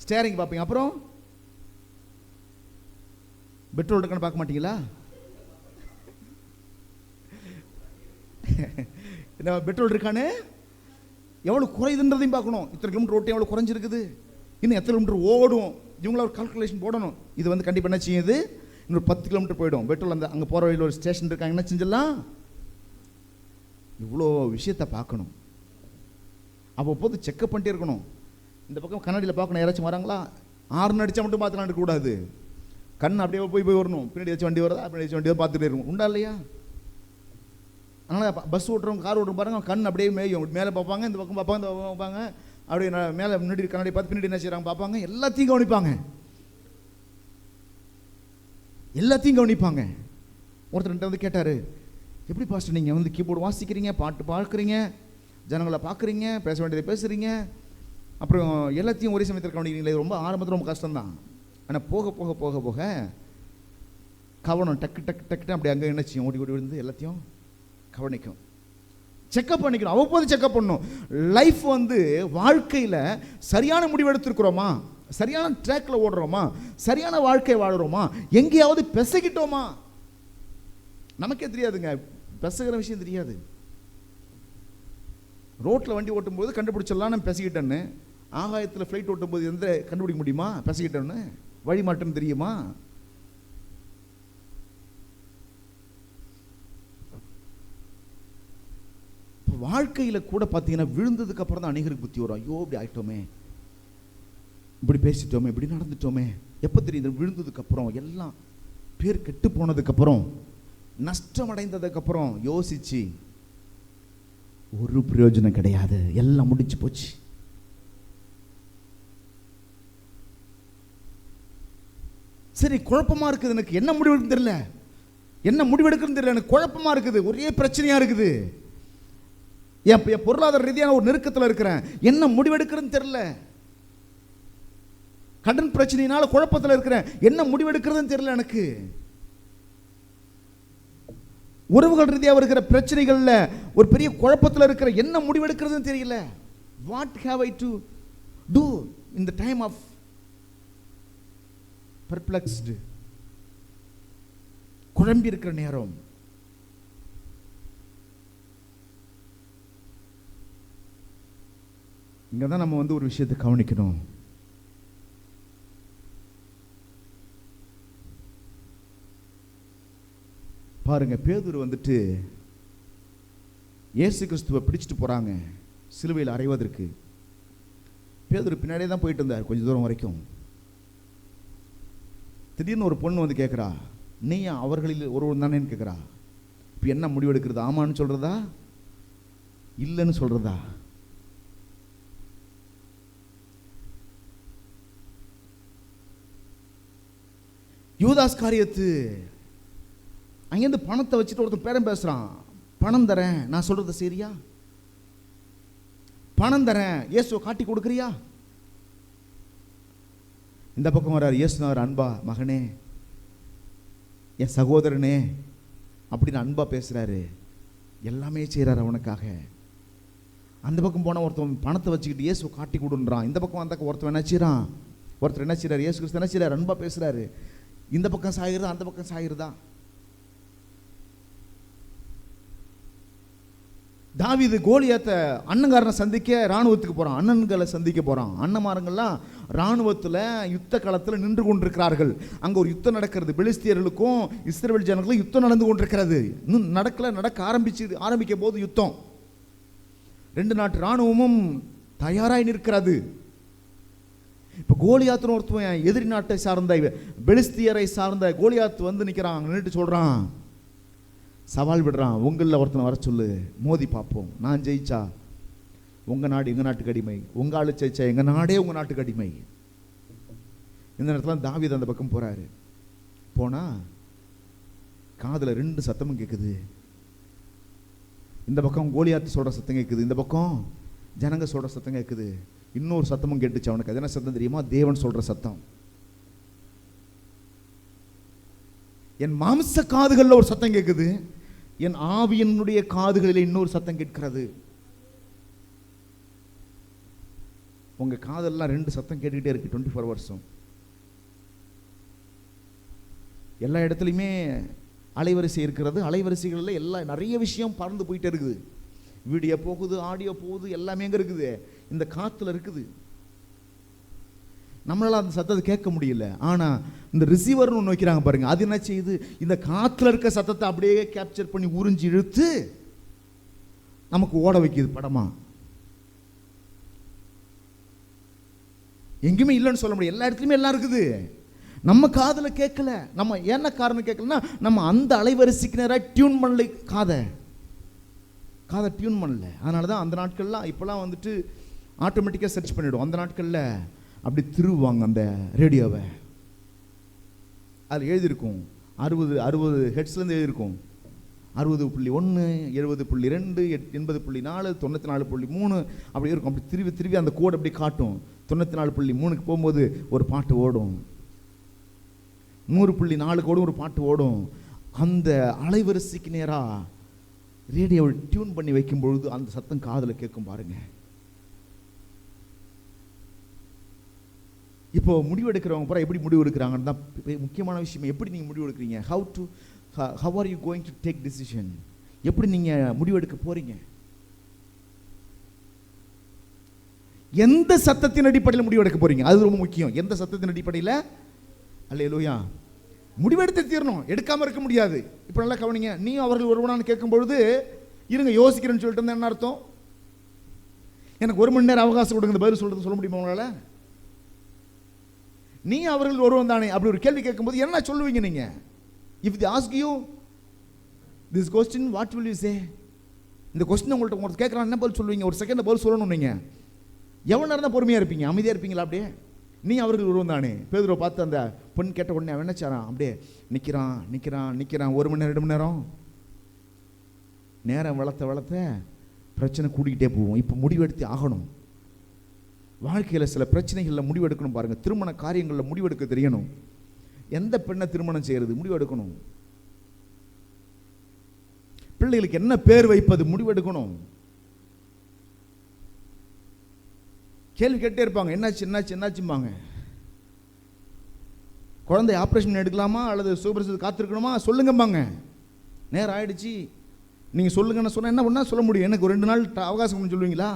ஸ்டேரிங் பார்ப்பீங்க, அப்புறம் பெட்ரோல் இருக்கான்னு பார்க்க மாட்டீங்களா? என்ன பெட்ரோல் இருக்கானு எவ்வளோ குறையுதுன்றதையும் பார்க்கணும். இத்தனை கிலோமீட்டர் ஓட்டி எவ்வளோ குறைஞ்சிருக்குது, இன்னும் எத்தனை கிலோமீட்டர் ஓடும், இவங்கள ஒரு கால்குலேஷன் போடணும். இது வந்து கண்டிப்பாக என்ன செய்யுது, இன்னொரு 10 கிலோமீட்டர் போயிடும் பெட்ரோல். அந்த அங்கே போகிற வழியில் ஒரு ஸ்டேஷன் இருக்காங்க, என்ன செஞ்சிடலாம், இவ்வளோ விஷயத்தை பார்க்கணும். அவ்வப்போது செக்அப் பண்ணிட்டே இருக்கணும். இந்த பக்கம் கண்ணாடியில் பார்க்கணும், யாராச்சும் வராங்களா, ஆறுன்னு அடித்தா மட்டும் பார்த்துலாம் இருக்கக்கூடாது. கண் அப்படியே போய் வரணும், பின்னாடி வச்சு வண்டி வருதா, பின்னாடி வச்சு வண்டி தான் பார்த்துட்டே இருக்கும், உண்டா இல்லையா? அதனால் பஸ் ஓட்டுறவங்க, கார் ஓட்டுறவங்க பாருங்க, கண் அப்படியே மேயும், மேலே பார்ப்பாங்க, இந்த பக்கம் பார்ப்பாங்க, இந்த பக்கம் பார்ப்பாங்க, அப்படியே மேலே முன்னாடி கண்ணாடி பார்த்து பின்னாடி என்ன செய்கிறாங்க பார்ப்பாங்க, எல்லாத்தையும் கவனிப்பாங்க, எல்லாத்தையும் கவனிப்பாங்க. ஒருத்தர் வந்து கேட்டார், எப்படி பாஸ்டர் நீங்கள் வந்து கீபோர்டு வாசிக்கிறீங்க, பாட்டு பார்க்குறீங்க, ஜனங்களை பார்க்குறீங்க, பேச வேண்டியதை பேசுகிறீங்க, அப்புறம் எல்லாத்தையும் ஒரே சமயத்தில் கவனிக்கிறீங்களே, ரொம்ப ஆரம்பத்தில் ரொம்ப கஷ்டம்தான். ஆனால் போக போக போக போக கவனம் டக்கு டக்கு டக்குன்னு அப்படி அங்கே என்ன செய்யும், ஓடி ஓடி விழுந்து எல்லாத்தையும் கவனிக்கும். செக்அப் பண்ணிக்கணும், அவ்வப்போது செக்அப் பண்ணணும். லைஃப் வந்து வாழ்க்கையில் சரியான முடிவு எடுத்துருக்குறோமா, சரியான ட்ராக்ல ஓடுறோமா, சரியான வாழ்க்கை வாழுறோமா, எங்கேயாவது பெசகிட்டோமா? நமக்கே தெரியாதுங்க, பெசகிற விஷயம் தெரியாது. ரோட்டில் வண்டி ஓட்டும்போது கண்டுபிடிச்சிடலாம் நான் பெசகிட்டேன்னு, ஆகாயத்தில் ஃப்ளைட் ஓட்டும்போது எந்த கண்டுபிடிக்க முடியுமா பெசகிட்டேன்னு? வழி மாட்டேன்னு தெரியுமா? வாழ்க்கையில் கூட பார்த்தீங்கன்னா விழுந்ததுக்கு அப்புறம் தான் அநேகருக்கு புத்தி வரும். ஐயோ இப்படி ஆயிட்டோமே, இப்படி பேசிட்டோமே, இப்படி நடந்துட்டோமே. எப்போ தெரியுது? விழுந்ததுக்கு அப்புறம், எல்லாம் பேர் கெட்டு போனதுக்கு அப்புறம், நஷ்டம் அடைந்ததுக்கு அப்புறம் யோசிச்சு ஒரு பிரயோஜனம் கிடையாது, எல்லாம் முடிச்சு போச்சு. சரி, குழப்பமா இருக்குது, எனக்கு என்ன முடிவெடுக்குன்னு தெரியல, என்ன முடிவெடுக்குன்னு தெரியல, எனக்கு குழப்பமா இருக்குது, ஒரே பிரச்சனையா இருக்குது, என் பொருளாதார ரீதியான ஒரு நெருக்கத்தில் இருக்கிறேன், என்ன முடிவெடுக்கிறதுன்னு தெரியல, கடன் பிரச்சனையினால குழப்பத்தில் இருக்கிறேன், என்ன முடிவெடுக்கிறதுன்னு தெரியல, எனக்கு உறவுகள் ரீதியாக இருக்கிற பிரச்சனைகள்ல ஒரு பெரிய குழப்பத்தில் இருக்கிற, என்ன முடிவெடுக்கிறதுன்னு தெரியல. What have I to do in the time of perplexed, குழம்பி இருக்கிற நேரம். இங்க தான் நம்ம வந்து ஒரு விஷயத்தை கவனிக்கணும். பாருங்க, பேதுரு வந்துட்டு இயேசு கிறிஸ்துவை பிடிச்சிட்டு போறாங்க சிலுவையில் அறைவதற்கு. பேதுரு பின்னாடியே தான் போயிட்டு இருந்தார் கொஞ்ச தூரம் வரைக்கும். திடீர்னு ஒரு பொண்ணு வந்து கேட்குறா, நீ அவர்களில் ஒருவன் தானேன்னு கேட்குறா. இப்போ என்ன முடிவெடுக்கிறது? ஆமான்னு சொல்றதா இல்லைன்னு சொல்றதா? யூதாஸ் காரியத்து அங்கேருந்து பணத்தை வச்சுட்டு ஒருத்தன் பேரம் பேசுறான். பணம் தரேன், நான் சொல்றது சரியா? பணம் தரேன், இயேசுவை காட்டி கொடுக்குறியா? இந்த பக்கம் வர்றார் இயேசுனார், அன்பா மகனே, என் சகோதரனே அப்படின்னு அன்பா பேசுறாரு. எல்லாமே செய்கிறார் அவனுக்காக. அந்த பக்கம் போனால் ஒருத்தன் பணத்தை வச்சுக்கிட்டு இயேசுவை காட்டி கொடுன்றான். இந்த பக்கம் வந்தாக்க ஒருத்தர் என்ன செய்கிறான்? ஒருத்தர் என்ன செய்கிறார்? இயேசு கிறிஸ்து என்ன செய்கிறார்? அன்பா பேசுறாரு. இந்த பக்கம் சாயிருதா, அந்த பக்கம் சாயிருதா? தாவீது கோலியாத்தை அண்ணங்காரனை சந்திக்க இராணுவத்துக்கு போகிறான். அண்ணன்களை சந்திக்க போகிறான். அண்ணன்மாரங்கள்லாம் இராணுவத்தில் யுத்த களத்தில் நின்று கொண்டிருக்கிறார்கள். அங்கே ஒரு யுத்தம் நடக்கிறது. பெலிஸ்தியர்களுக்கும் இஸ்ரவேல் ஜனங்களுக்கும் யுத்தம் நடந்து கொண்டிருக்கிறது. இன்னும் நடக்க ஆரம்பிக்க போது யுத்தம். 2 நாட்டு இராணுவமும் தயாராக நிற்கிறது. இப்போ கோலியாத்துன்னு ஒருத்தவன் எதிரி நாட்டை சார்ந்த பெலிஸ்தியரை சார்ந்த கோலியாத்து வந்து நிற்கிறான். நின்றுட்டு சொல்கிறான், சவால் விடுறான், உங்களில் ஒருத்தனை வர சொல்லு, மோதி பார்ப்போம். நான் ஜெயிச்சா உங்கள் நாடு எங்கள் நாட்டுக்கு அடிமை, உங்கள் ஆளு ஜெயிச்சா எங்கள் நாடே உங்கள் நாட்டுக்கு அடிமை. இந்த நேரத்தில் தாவீது அந்த பக்கம் போகிறாரு. போனால் காதில் 2 சத்தமும் கேட்குது. இந்த பக்கம் கோலியாத்து சொல்கிற சத்தம் கேட்குது, இந்த பக்கம் ஜனங்க சொல்கிற சத்தம் கேட்குது. இன்னொரு சத்தமும் கேட்டுச்சு அவனுக்கு. அது என்ன சத்தம் தெரியுமா? தேவன் சொல்கிற சத்தம். என் மாம்ச காதுகளில் ஒரு சத்தம் கேட்குது, என் ஆவியனுடைய காதுகளில் இன்னொரு சத்தம் கேட்கிறது. உங்க காதெல்லாம் 2 சத்தம் கேட்டுக்கிட்டே இருக்கு 24 வருஷம். எல்லா இடத்துலையுமே அலைவரிசை இருக்கிறது. அலைவரிசைகளில் எல்லாம் நிறைய விஷயம் பறந்து போயிட்டே இருக்குது. வீடியோ போகுது, ஆடியோ போகுது, எல்லாமே எங்கே இருக்குது? இந்த காற்றுல இருக்குது. நம்மளால அந்த சத்தத்தை கேட்க முடியல. ஆனால் இந்த ரிசீவர்னு ஒன்று வைக்கிறாங்க பாருங்க, அது என்ன செய்யுது? இந்த காற்றுல இருக்க சத்தத்தை அப்படியே கேப்சர் பண்ணி உறிஞ்சி இழுத்து நமக்கு ஓட வைக்குது படமா. எங்கேயுமே இல்லைன்னு சொல்ல முடியாது, எல்லா இடத்துலையுமே எல்லாம் இருக்குது. நம்ம காதில் கேட்கல. நம்ம என்ன காரணம் கேட்கலன்னா, நம்ம அந்த அலைவரிசைக்கு நேராக டியூன் பண்ணல, காதை டியூன் பண்ணல. அதனால தான் அந்த நாட்கள்லாம் இப்போலாம் வந்துட்டு ஆட்டோமேட்டிக்காக சர்ச் பண்ணிவிடும். அந்த நாட்களில் அப்படி திருவுவாங்க அந்த ரேடியோவை. அதில் எழுதியிருக்கும் 60 ஹெட்ஸ்லேருந்து எழுதியிருக்கும் 60.1, 70.2, 80.4, 94.3 அப்படி இருக்கும். அப்படி திருவி அந்த கோடு அப்படி காட்டும். 94.3க்கு போகும்போது ஒரு பாட்டு ஓடும், 100.4 கோடும் ஒரு பாட்டு ஓடும். அந்த அலைவரிசைக்கு நேராக ரேடியோவை டியூன் பண்ணி வைக்கும் பொழுது அந்த சத்தம் காதில் கேட்கும் பாருங்க. இப்போ முடிவு எடுக்கிறவங்க பூரா எப்படி முடிவு எடுக்கிறாங்கன்னு தான் முக்கியமான விஷயம். எப்படி நீங்கள் முடிவு எடுக்கிறீங்க? How are you going to take decision? எப்படி நீங்கள் முடிவு எடுக்க போறீங்க? எந்த சத்தத்தின் அடிப்படையில் முடிவு எடுக்க போறீங்க? அது ரொம்ப முக்கியம். எந்த சத்தத்தின் அடிப்படையில்? அல்லேலூயா. முடிவெடுத்து தீரணும், எடுக்காமல் இருக்க முடியாது. இப்போ நல்லா கவனிங்க. நீ அவர்கள் ஒருவனான்னு கேட்கும் பொழுது இருங்க யோசிக்கிறேன்னு சொல்லிட்டு இருந்தா என்ன அர்த்தம்? எனக்கு 1 மணி நேரம் அவகாசம் கொடுங்க பதில் சொல்ல முடியுமா உங்களால்? நீ அவர்கள் ஒருவன் தானே அப்படி ஒரு கேள்வி கேட்கும்போது என்ன சொல்லுவீங்க நீங்க? If the ask you this question what will you say? இந்த கொஸ்டின் உங்கள்கிட்ட கேட்குறான், என்ன பதில் சொல்லுவீங்க? ஒரு செகண்ட் பதில் சொல்லணும். நீங்கள் எவ்வளோ நேரம் தான் பொறுமையாக இருப்பீங்க? அமைதியாக இருப்பீங்களா? அப்படியே நீ அவர்கள் ஒருவன் தானே. பேதுருவை பார்த்து அந்த பொண்ணு கேட்ட உடனே அவன் நினைச்சாரான், அப்படியே நிற்கிறான் 1 மணி நேரம் 2 மணி நேரம். நேரம் வளர்த்த பிரச்சனை கூடிக்கிட்டே போவோம். இப்போ முடிவெடுத்து ஆகணும். வாழ்க்கையில் சில பிரச்சனைகளில் முடிவெடுக்கணும் பாருங்கள். திருமண காரியங்களில் முடிவெடுக்க தெரியணும். எந்த பெண்ணை திருமணம் செய்கிறது? முடிவெடுக்கணும். பிள்ளைகளுக்கு என்ன பேர் வைப்பது? முடிவெடுக்கணும். கேள்வி கேட்டே இருப்பாங்க, என்னாச்சும்பாங்க. குழந்தை ஆப்ரேஷன் எடுக்கலாமா அல்லது சுகப்பிரசவத்துக்கு காத்திருக்கணுமா சொல்லுங்கம்பாங்க. நேரம் ஆயிடுச்சு, நீங்கள் சொல்லுங்கன்னு சொன்னால் என்ன பண்ணால் சொல்ல முடியும்? எனக்கு 2 நாள் அவகாசம் சொல்லுவீங்களா?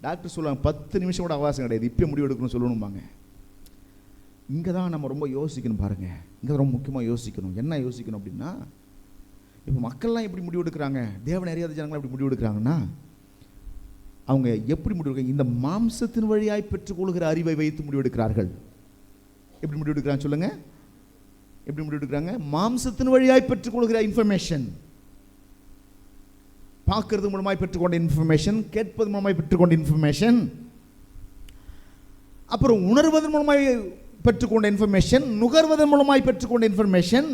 டாக்டர் சொல்லுவாங்க 10 நிமிஷம் கூட அவகாசம் கிடையாது, இப்போ முடிவு எடுக்கணும் சொல்லணும்பாங்க. இங்கே தான் நம்ம ரொம்ப யோசிக்கணும் பாருங்கள். இங்கே ரொம்ப முக்கியமாக யோசிக்கணும். என்ன யோசிக்கணும் அப்படின்னா, இப்போ மக்கள்லாம் எப்படி முடிவு எடுக்கிறாங்க? தேவன் அறியாத ஜனங்களாம் எப்படி முடிவு எடுக்கிறாங்கன்னா, அவங்க எப்படி முடிவு எடுக்கிறாங்க? இந்த மாம்சத்தின் வழியாய் பெற்றுக்கொள்கிற அறிவை வைத்து முடிவெடுக்கிறார்கள். எப்படி முடிவு எடுக்கிறாங்க சொல்லுங்க? எப்படி முடிவு எடுக்கிறாங்க? மாம்சத்தின் வழியாய் பெற்றுக்கொள்கிற இன்ஃபர்மேஷன், பார்க்கறது மூலமாய் பெற்றுக்கொண்ட இன்ஃபர்மேஷன், கேட்பது மூலமாய் பெற்றுக்கொண்ட இன்ஃபர்மேஷன், அப்புறம் உணர்வதன் மூலமாய் பெற்றுக்கொண்ட இன்ஃபர்மேஷன், நுகர்வதன் மூலமாய் பெற்றுக்கொண்ட இன்ஃபர்மேஷன்.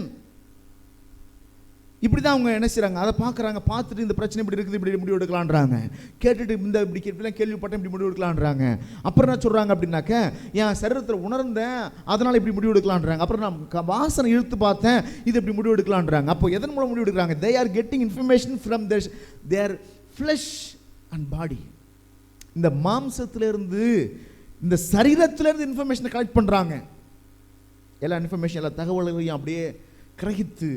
இப்படி தான் அவங்க என்ன செய்கிறாங்க, அதை பார்க்குறாங்க, பார்த்துட்டு இந்த பிரச்சனை இப்படி இருக்குது, இப்படி முடிவு எடுக்கலான்றாங்க, கேட்டுட்டு இந்த இப்படி கேள்விப்பட்டேன் இப்படி முடிவு எடுக்கலான்றாங்க. அப்புறம் என்ன சொல்கிறாங்க அப்படின்னாக்க, என் சரீரத்தில் உணர்ந்தேன் அதனால் இப்படி முடிவு எடுக்கலான்றாங்க. அப்புறம் நான் வாசனை இழுத்து பார்த்தேன், இது இப்படி முடிவு எடுக்கலான்றாங்க. அப்போ எதன் மூலம் முடிவு எடுக்கிறாங்க? they are getting information from their flesh and body. இந்த மாம்சத்திலிருந்து, இந்த சரீரத்திலிருந்து இன்ஃபர்மேஷனை கலெக்ட் பண்ணுறாங்க. எல்லா இன்ஃபர்மேஷன், எல்லா தகவல்களையும் அப்படியே கிரகித்து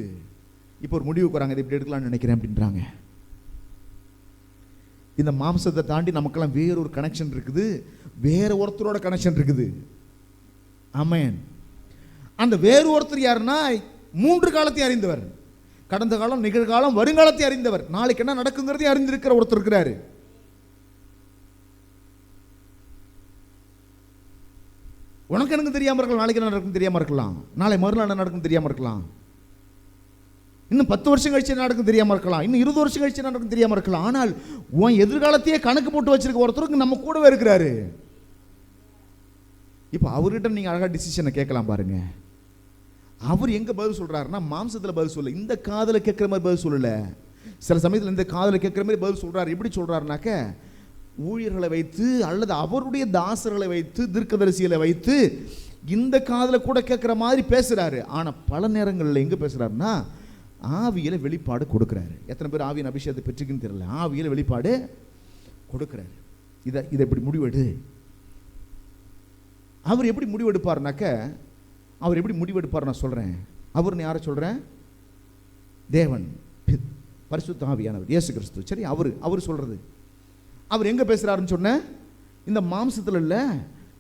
இப்போ ஒரு முடிவுக்கு வராங்க, இதை இப்படி எடுக்கலாம்னு நினைக்கிறேன் அப்படின்றாங்க. இந்த மாம்சத்தை தாண்டி நமக்கெல்லாம் வேறொரு கனெக்ஷன் இருக்குது, வேற ஒருத்தரோட கனெக்ஷன் இருக்குது. ஆமென். அந்த வேறு ஒருத்தர் யாருன்னா, 3 காலத்தை அறிந்தவர், கடந்த காலம், நிகழ்காலம், வருங்காலத்தை அறிந்தவர், நாளைக்கு என்ன நடக்குங்கிறதையும் அறிந்திருக்கிற ஒருத்தர் இருக்கிறாரு. உனக்கு எனக்கு தெரியாம இருக்கலாம், நாளைக்கு என்ன நடக்கும் தெரியாம இருக்கலாம், நாளை மறுநாள் என்ன நடக்கும் தெரியாம இருக்கலாம், இன்னும் 10 வருஷம் கழிச்சு என்ன நடக்கும் தெரியாம இருக்கலாம், இன்னும் 20 வருஷம் கழிச்சு என்ன நடக்கும் தெரியாம இருக்கலாம். ஆனால் உன் எதிர்காலத்தையே கணக்கு போட்டு வச்சிருக்க ஒருத்தருக்கு நம்ம கூடவே இருக்கிறாரு. இப்போ அவர்கிட்ட நீங்க அழகா டிசிஷனை கேட்கலாம் பாருங்க. அவர் எங்க பதில் சொல்றாருன்னா, மாம்சத்துல பதில் சொல்ல, இந்த காதல கேட்கிற மாதிரி பதில் சொல்லல. சில சமயத்தில் இந்த காதல கேட்கிற மாதிரி பதில் சொல்றாரு. எப்படி சொல்றாருனாக்க, ஊழியர்களை வைத்து அல்லது அவருடைய தாசர்களை வைத்து, தீர்க்கதரிசிகளை வைத்து இந்த காதல கூட கேட்கிற மாதிரி பேசுறாரு. ஆனா பல நேரங்களில் எங்க பேசுறாருன்னா, ஆவியில வெளிப்பாடு கொடுக்கிறாரு. எத்தனை பேர் ஆவியின் அபிஷேகத்தை பெற்றுக்குன்னு தெரியல, ஆவியில வெளிப்பாடு கொடுக்கிறாரு. இதை எப்படி முடிவெடு. அவர் எப்படி முடிவெடுப்பார்னாக்க, அவர் எப்படி முடிவெடுப்பார் நான் சொல்றேன். அவர்னு யாரை சொல்றேன்? தேவன், பரிசுத்த ஆவியானவர், இயேசு கிறிஸ்து. சரி, அவர் சொல்றது. அவர் எங்க பேசுறாருன்னு சொன்ன, இந்த மாம்சத்துல இல்ல,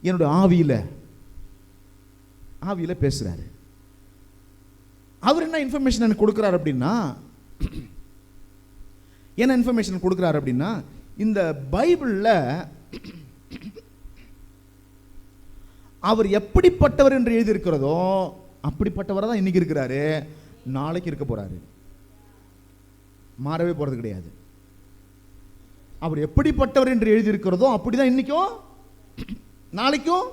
என்னுடைய ஆவியில பேசுறாரு. அவர் என்ன இன்ஃபர்மேஷன் எனக்கு கொடுக்கிறார் அப்படின்னா, என்ன இன்ஃபர்மேஷன் கொடுக்கிறார் அப்படின்னா, இந்த பைபிள்ல அவர் எப்படிப்பட்டவர் என்று எழுதியிருக்கிறதோ அப்படிப்பட்டவரை தான் இன்னைக்கு இருக்கிறாரு, நாளைக்கு இருக்க போறாரு, மாறவே போறது கிடையாது. அவர் எப்படிப்பட்டவர் என்று எழுதியிருக்கிறதோ அப்படிதான் இன்னைக்கும் நாளைக்கும்.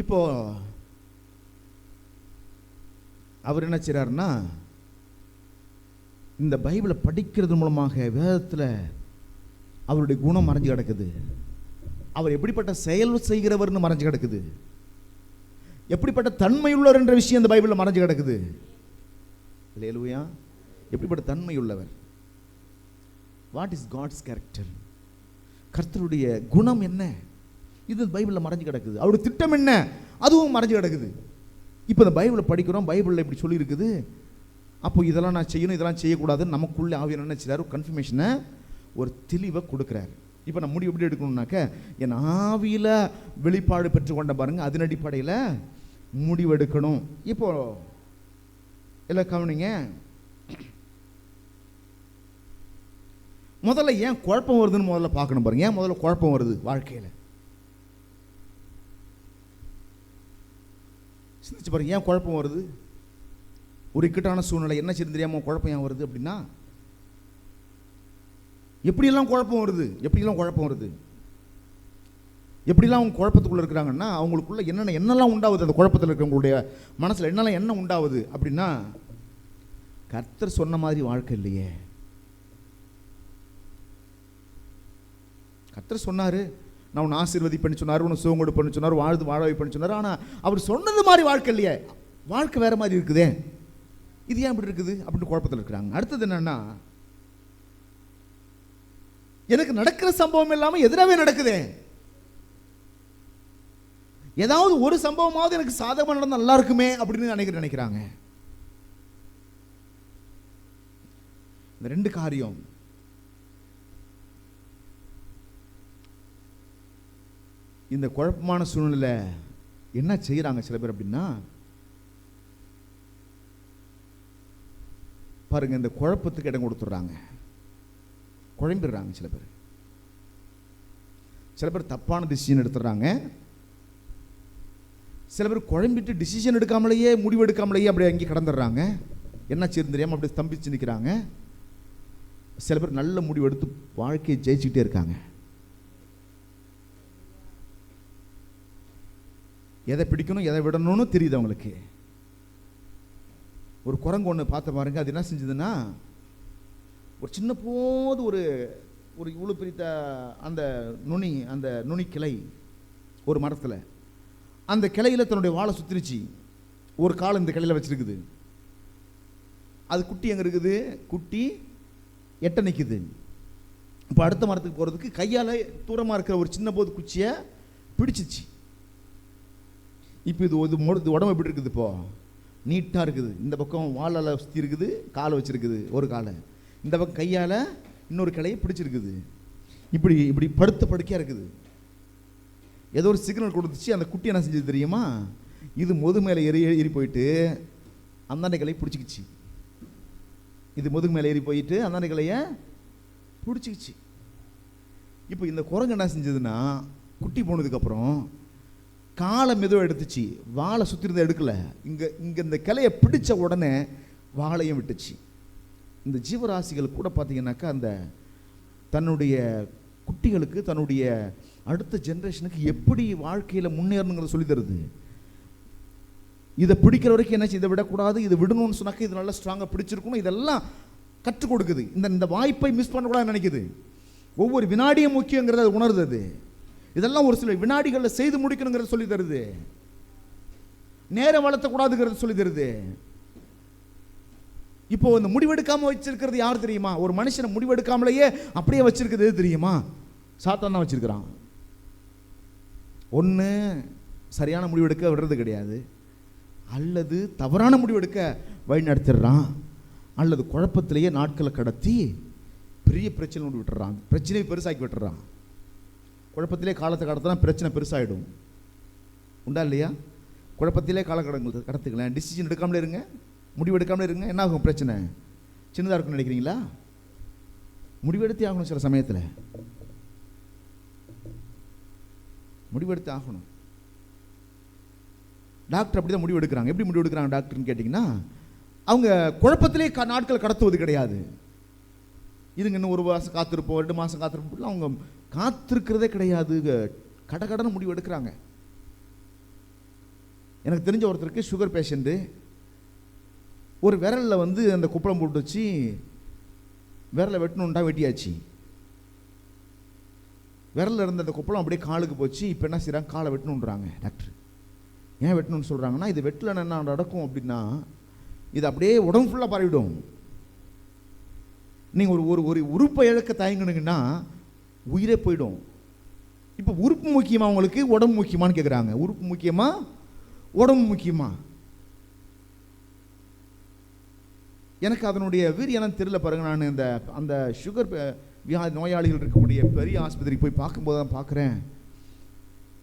இப்போ அவர் என்ன செய்றாருன்னா, இந்த பைபிளை படிக்கிறது மூலமாக வேதத்தில் அவருடைய குணம் மறைஞ்சு கிடக்குது. அவர் எப்படிப்பட்ட செயல் செய்கிறவர்னு மறைஞ்சு கிடக்குது. எப்படிப்பட்ட தன்மையுள்ளவர் என்ற விஷயம் இந்த பைபிளில் மறைஞ்சு கிடக்குது. அல்லேலூயா. எப்படிப்பட்ட தன்மையுள்ளவர், வாட் இஸ் காட்ஸ் கேரக்டர், கர்த்தருடைய குணம் என்ன, இது பைபிளில் மறைஞ்சு கிடக்குது. அவருடைய திட்டம் என்ன, அதுவும் மறைஞ்சு கிடக்குது. இப்போ இந்த பைபிளை படிக்கிறோம், பைபிளில் இப்படி சொல்லியிருக்குது, அப்போ இதெல்லாம் நான் செய்யணும், இதெல்லாம் செய்யக்கூடாதுன்னு நமக்குள்ளே ஆவியானவர் என்ன செய்றாரு, கன்ஃபர்மேஷனை, ஒரு தெளிவை கொடுக்குறாரு. இப்போ நான் முடிவு எப்படி எடுக்கணும்னாக்க, என் ஆவியில் வெளிப்பாடு பெற்றுக்கொண்ட பாருங்க, அதன் அடிப்படையில் முடிவெடுக்கணும். இப்போ எல்லாம் கவனிங்க. முதல்ல ஏன் குழப்பம் வருதுன்னு முதல்ல பார்க்கணும் பாருங்க. ஏன் முதல்ல குழப்பம் வருது வாழ்க்கையில் சிந்திச்சு பாருங்க. ஏன் குழப்பம் வருது? ஒரு இக்கட்டான சூழ்நிலை, என்ன செய்ய தெரியாம குழப்பம் ஏன் வருது அப்படின்னா, எப்படியெல்லாம் குழப்பம் வருது, எப்படிலாம் அவங்க குழப்பத்துக்குள்ள இருக்கிறாங்கன்னா, அவங்களுக்குள்ள என்னெல்லாம் உண்டாகுது, அந்த குழப்பத்தில் இருக்கிறவங்களுடைய மனசில் என்ன உண்டாகுது அப்படின்னா, கர்த்தர் சொன்ன மாதிரி வாழ்க்கை இல்லையே. கர்த்தர் சொன்னாரு, நான் உன்னை ஆசீர்வதிப்பேன்னு சொன்னார், உன்னை சுகம் கொடுப்பேன்னு சொன்னார், வாழ வைப்பேன்னு சொன்னார். ஆனால் அவர் சொன்னது மாதிரி வாழ்க்கை இல்லையே, வாழ்க்கை வேற மாதிரி இருக்குதே, இது ஏன் இப்படி இருக்குது அப்படின்னு குழப்பத்தில் இருக்கிறாங்க. அடுத்தது என்னன்னா, எனக்கு நடக்கிற சம்பவம் இல்லாமல் எதிராகவே நடக்குதே, ஏதாவது ஒரு சம்பவமாவது எனக்கு சாதகமாக நடந்தால் நல்லா இருக்குமே அப்படின்னு நினைக்கிறாங்க. இந்த ரெண்டு காரியம், இந்த குழப்பமான சூழ்நிலை என்ன செய்யறாங்க சில பேர் அப்படின்னா, பாருங்க, இந்த குழப்பத்துக்கு இடம் கொடுத்துடுறாங்க, குழம்பிடுறாங்க. சில பேர் தப்பான டிசிஷன் எடுத்துடுறாங்க, சில பேர் குழம்பிட்டு டிசிஷன் எடுக்காமலேயே, முடிவு எடுக்காமலேயே அப்படியே அங்கே கடந்துடுறாங்க. என்ன செய்ய தெரியாமல் அப்படியே ஸ்தம்பிச்சு நிற்கிறாங்க. சில பேர் நல்ல முடிவு எடுத்து வாழ்க்கையை ஜெயிச்சுக்கிட்டே இருக்காங்க. எதை பிடிக்கணும் எதை விடணும்னு தெரியுது அவங்களுக்கு. ஒரு குரங்கு ஒன்று பார்த்த பாருங்க, அது என்ன செஞ்சதுன்னா, ஒரு சின்ன போது ஒரு ஒரு இவ்வளோ பிரித்த அந்த நுனி கிளை ஒரு மரத்தில், அந்த கிளையில் தன்னுடைய வாழை சுத்திருச்சு. ஒரு காலம் இந்த கிளையில் வச்சிருக்குது. அது குட்டி எங்கே இருக்குது? குட்டி எட்ட நிற்குது. இப்போ அடுத்த மரத்துக்கு போகிறதுக்கு கையால் தூரமாக இருக்கிற ஒரு சின்ன போது குச்சியை பிடிச்சிச்சு. இப்போ இது உடம்பு எப்படி இருக்குது? இப்போ நீட்டாக இருக்குது. இந்த பக்கம் வாழால் சுற்றி இருக்குது, காலை வச்சுருக்குது ஒரு காலை. இந்த பக்கம் கையால் இன்னொரு கிளையை பிடிச்சிருக்குது. இப்படி இப்படி படுத்த படுக்கையாக இருக்குது. ஏதோ ஒரு சிக்னல் கொடுத்துச்சு. அந்த குட்டி என்ன செஞ்சது தெரியுமா? இது முதுகு மேலே ஏறி போயிட்டு அந்தாண்ட கிளையை பிடிச்சிக்கிச்சு. இது முதுகு மேலே ஏறி போயிட்டு அந்தாண்ட கிளையை பிடிச்சிக்கிச்சு. இப்போ இந்த குரங்கு என்ன செஞ்சதுன்னா, குட்டி போனதுக்கப்புறம் காலை மெதுவாக எடுத்துச்சு. வாழை சுற்றிருந்த எடுக்கலை. இங்கே இந்த கிளையை பிடிச்ச உடனே வாழையும் விட்டுச்சு. இந்த ஜீவராசிகள் கூட பார்த்தீங்கன்னாக்கா அந்த தன்னுடைய குட்டிகளுக்கு, தன்னுடைய அடுத்த ஜென்ரேஷனுக்கு எப்படி வாழ்க்கையில் முன்னேறணுங்கிறத சொல்லி தருது. இதை பிடிக்கிற வரைக்கும் என்ன, இதை விடக்கூடாது, இதை விடணும்னு சொன்னாக்க இது நல்லா ஸ்ட்ராங்காக பிடிச்சிருக்கணும், இதெல்லாம் கற்றுக் கொடுக்குது. இந்த வாய்ப்பை மிஸ் பண்ணக்கூடாது நினைக்குது. ஒவ்வொரு வினாடியும் முக்கியங்கிறத அது உணருது. அது இதெல்லாம் ஒரு சில வினாடிகளில் செய்து முடிக்கணுங்கிறத சொல்லி தருது. நேரம் வளர்த்தக்கூடாதுங்கிறத சொல்லி தருது. இப்போ இந்த முடிவெடுக்காம வச்சிருக்கிறது யார் தெரியுமா? ஒரு மனுஷனை முடிவெடுக்காமலேயே அப்படியே வச்சிருக்கிறது தெரியுமா? சாத்தான் தான் வச்சிருக்கிறான். ஒன்று சரியான முடிவெடுக்க விடுறது கிடையாது, அல்லது தவறான முடிவெடுக்க வழி நடத்திடுறான், அல்லது குழப்பத்திலேயே நாட்களை கடத்தி பெரிய பிரச்சனை கொண்டு விட்டுறான், பிரச்சனையை பெருசாக்கி விட்டுறான். குழப்பத்திலே காலத்தை கடத்தினா பிரச்சனை பெருசாகிடும். உண்டா இல்லையா? குழப்பத்திலே காலக்கடங்கள் கடத்துக்கலாம். டிசிஷன் எடுக்காமலே இருங்க, முடிவு எடுக்காமலே இருங்க. என்ன ஆகும்? பிரச்சனை சின்னதாக இருக்குன்னு நினைக்கிறீங்களா? முடிவெடுத்தே ஆகணும். சில சமயத்தில் முடிவெடுத்து ஆகணும். டாக்டர் அப்படி தான் முடிவு எடுக்கிறாங்க. எப்படி முடிவு எடுக்கிறாங்க டாக்டர்னு கேட்டிங்கன்னா, அவங்க குழப்பத்திலே நாட்கள் கடத்துவது கிடையாது. இதுங்க இன்னும் 1 மாதம் காத்திருப்போம், 2 மாதம் காத்திருப்போம், அவங்க காத்திருக்கிறதே கிடையாது. கடகடன்னு முடிவு எடுக்கிறாங்க. எனக்கு தெரிஞ்ச ஒருத்தருக்கு சுகர் பேஷண்ட்டு, ஒரு விரலில் வந்து அந்த குப்பளம் போட்டு வச்சு விரலை வெட்டணுன்ட்டா வெட்டியாச்சு. விரலில் இருந்த அந்த குப்பளம் அப்படியே காலுக்கு போச்சு. இப்போ என்ன செய்கிறாங்க? காலை வெட்டணுன்றாங்க டாக்டர். ஏன் வெட்டணும்னு சொல்கிறாங்கன்னா, இது வெட்டலன்னு என்ன நடக்கும் அப்படின்னா, இது அப்படியே உடம்பு ஃபுல்லாக பரவிடும். நீங்கள் ஒரு உறுப்பை இழக்க தயங்குனீங்கன்னா உயிரே போயிடும். இப்போ உறுப்பு முக்கியமா உங்களுக்கு, உடம்பு முக்கியமானு கேட்குறாங்க. உறுப்பு முக்கியமா, உடம்பு முக்கியமா? எனக்கு அதனுடைய வீரியெல்லாம் தெரியல பாருங்க. நான் அந்த சுகர் நோயாளிகள் இருக்கக்கூடிய பெரிய ஆஸ்பத்திரிக்கு போய் பார்க்கும்போது தான் பார்க்குறேன்,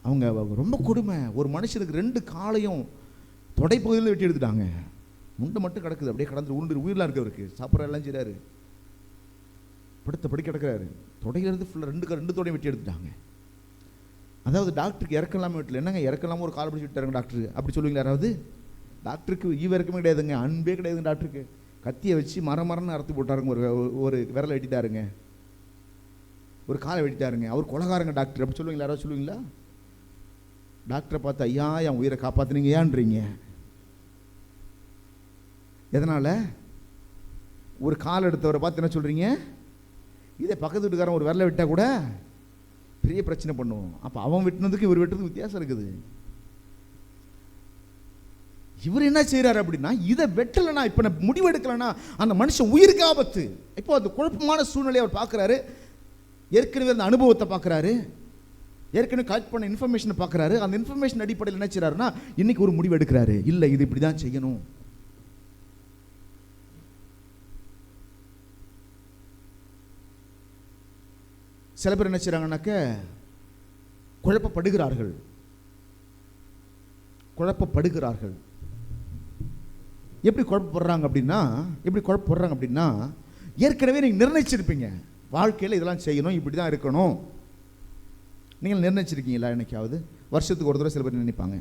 அவங்க ரொம்ப கொடுமை. ஒரு மனுஷனுக்கு 2 காலையும் தொடைப்பகுதியில் வெட்டி எடுத்துட்டாங்க. முண்டை மட்டும் கிடக்குது, அப்படியே கடந்து உருண்டு உயிரெலாம் இருக்கவருக்கு. சாப்பிட்ற எல்லாம் செய்கிறாரு, படுத்தபடி கிடக்கிறாரு. தொடையிலிருந்து ஃபுல்லாக 2 தொடையும் வெட்டி எடுத்துட்டாங்க. அதாவது டாக்டருக்கு இறக்கலாமே வீட்டில், என்னங்க இறக்கலாமல் ஒரு கால் பிடிச்சி விட்டாருங்க டாக்டர் அப்படி சொல்லுவீங்களா யாராவது? டாக்டருக்கு இறக்கமே கிடையாதுங்க, அன்பே கிடையாதுங்க டாக்டருக்கு. கத்தியை வச்சு மரம்னு அறுத்து போட்டாருங்க. ஒரு விரலை வெட்டிட்டாருங்க, ஒரு காலை வெட்டிட்டாருங்க. அவர் கொலகாரங்க டாக்டர் அப்படி சொல்லுவீங்களா யாராவது? சொல்லுவீங்களா? டாக்டரை பார்த்து ஐயா என் உயிரை காப்பாற்றுனீங்க ஏன்றீங்க. எதனால்? ஒரு கால் எடுத்தவரை பார்த்து என்ன சொல்கிறீங்க? இதே பக்கத்து வீட்டுக்காரன் ஒரு விரலை விட்டால் கூட பெரிய பிரச்சனை பண்ணுவோம். அப்போ அவன் வெட்டினதுக்கு இவர் வெட்டுறதுக்கு வித்தியாசம் இருக்குது. இவர் என்ன செய்கிறார் அப்படின்னா, இதை வெட்டலைன்னா, இப்போ நான் முடிவு எடுக்கலைன்னா அந்த மனுஷன் உயிருக்கு ஆபத்து. இப்போ அந்த குழப்பமான சூழ்நிலையை அவர் பார்க்குறாரு. ஏற்கனவே அந்த அனுபவத்தை பார்க்குறாரு, ஏற்கனவே கலெக்ட் பண்ண இன்ஃபர்மேஷனை பார்க்குறாரு. அந்த இன்ஃபர்மேஷன் அடிப்படையில் என்ன செய்கிறாருன்னா, இன்னைக்கு ஒரு முடிவு எடுக்கிறாரு. இல்லை, இது இப்படி தான் செய்யணும். சில பேர் என்ன செய்கிறாங்கன்னாக்க குழப்பப்படுகிறார்கள். எப்படி குழப்பப்படுறாங்க அப்படின்னா, ஏற்கனவே நீங்கள் நிர்ணயிச்சிருப்பீங்க வாழ்க்கையில் இதெல்லாம் செய்யணும், இப்படி தான் இருக்கணும். நீங்கள் நிர்ணயிச்சிருக்கீங்களா? என்னைக்காவது வருஷத்துக்கு ஒரு தடவை சில பேர் நினைப்பாங்க,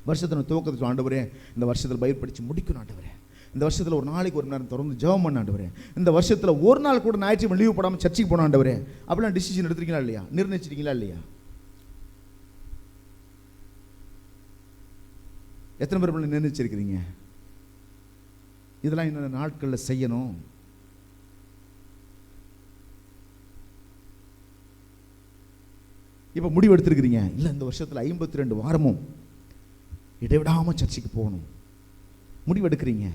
வருஷத்தில் துவக்கத்துக்கு ஆண்டவரே இந்த வருஷத்தில் பைபிள் படித்து முடிக்கணும் ஆண்டவரே, இந்த வருஷத்தில் ஒரு நாளைக்கு ஒரு நேரம் தொடர்ந்து ஜெபம் பண்ண ஆண்டவரே, இந்த வருஷத்தில் ஒரு நாள் கூட ஞாயிற்றுக்கிழமை லீவு போடாமல் சர்ச்சுக்கு போன ஆண்டவரே, அப்படிலாம் டிசிஷன் எடுத்துருக்கீங்களா இல்லையா, நிர்ணயிச்சிருக்கீங்களா இல்லையா? எத்தனை பேர் நிர்ணயிச்சிருக்கிறீங்க? இதெல்லாம் இன்னும் நாட்களில் செய்யணும். இப்போ முடிவு எடுத்துருக்கிறீங்க, இல்லை இந்த வருஷத்தில் 52 வாரமும் இடைவிடாமல் சர்ச்சைக்கு போகணும், முடிவு எடுக்கிறீங்க.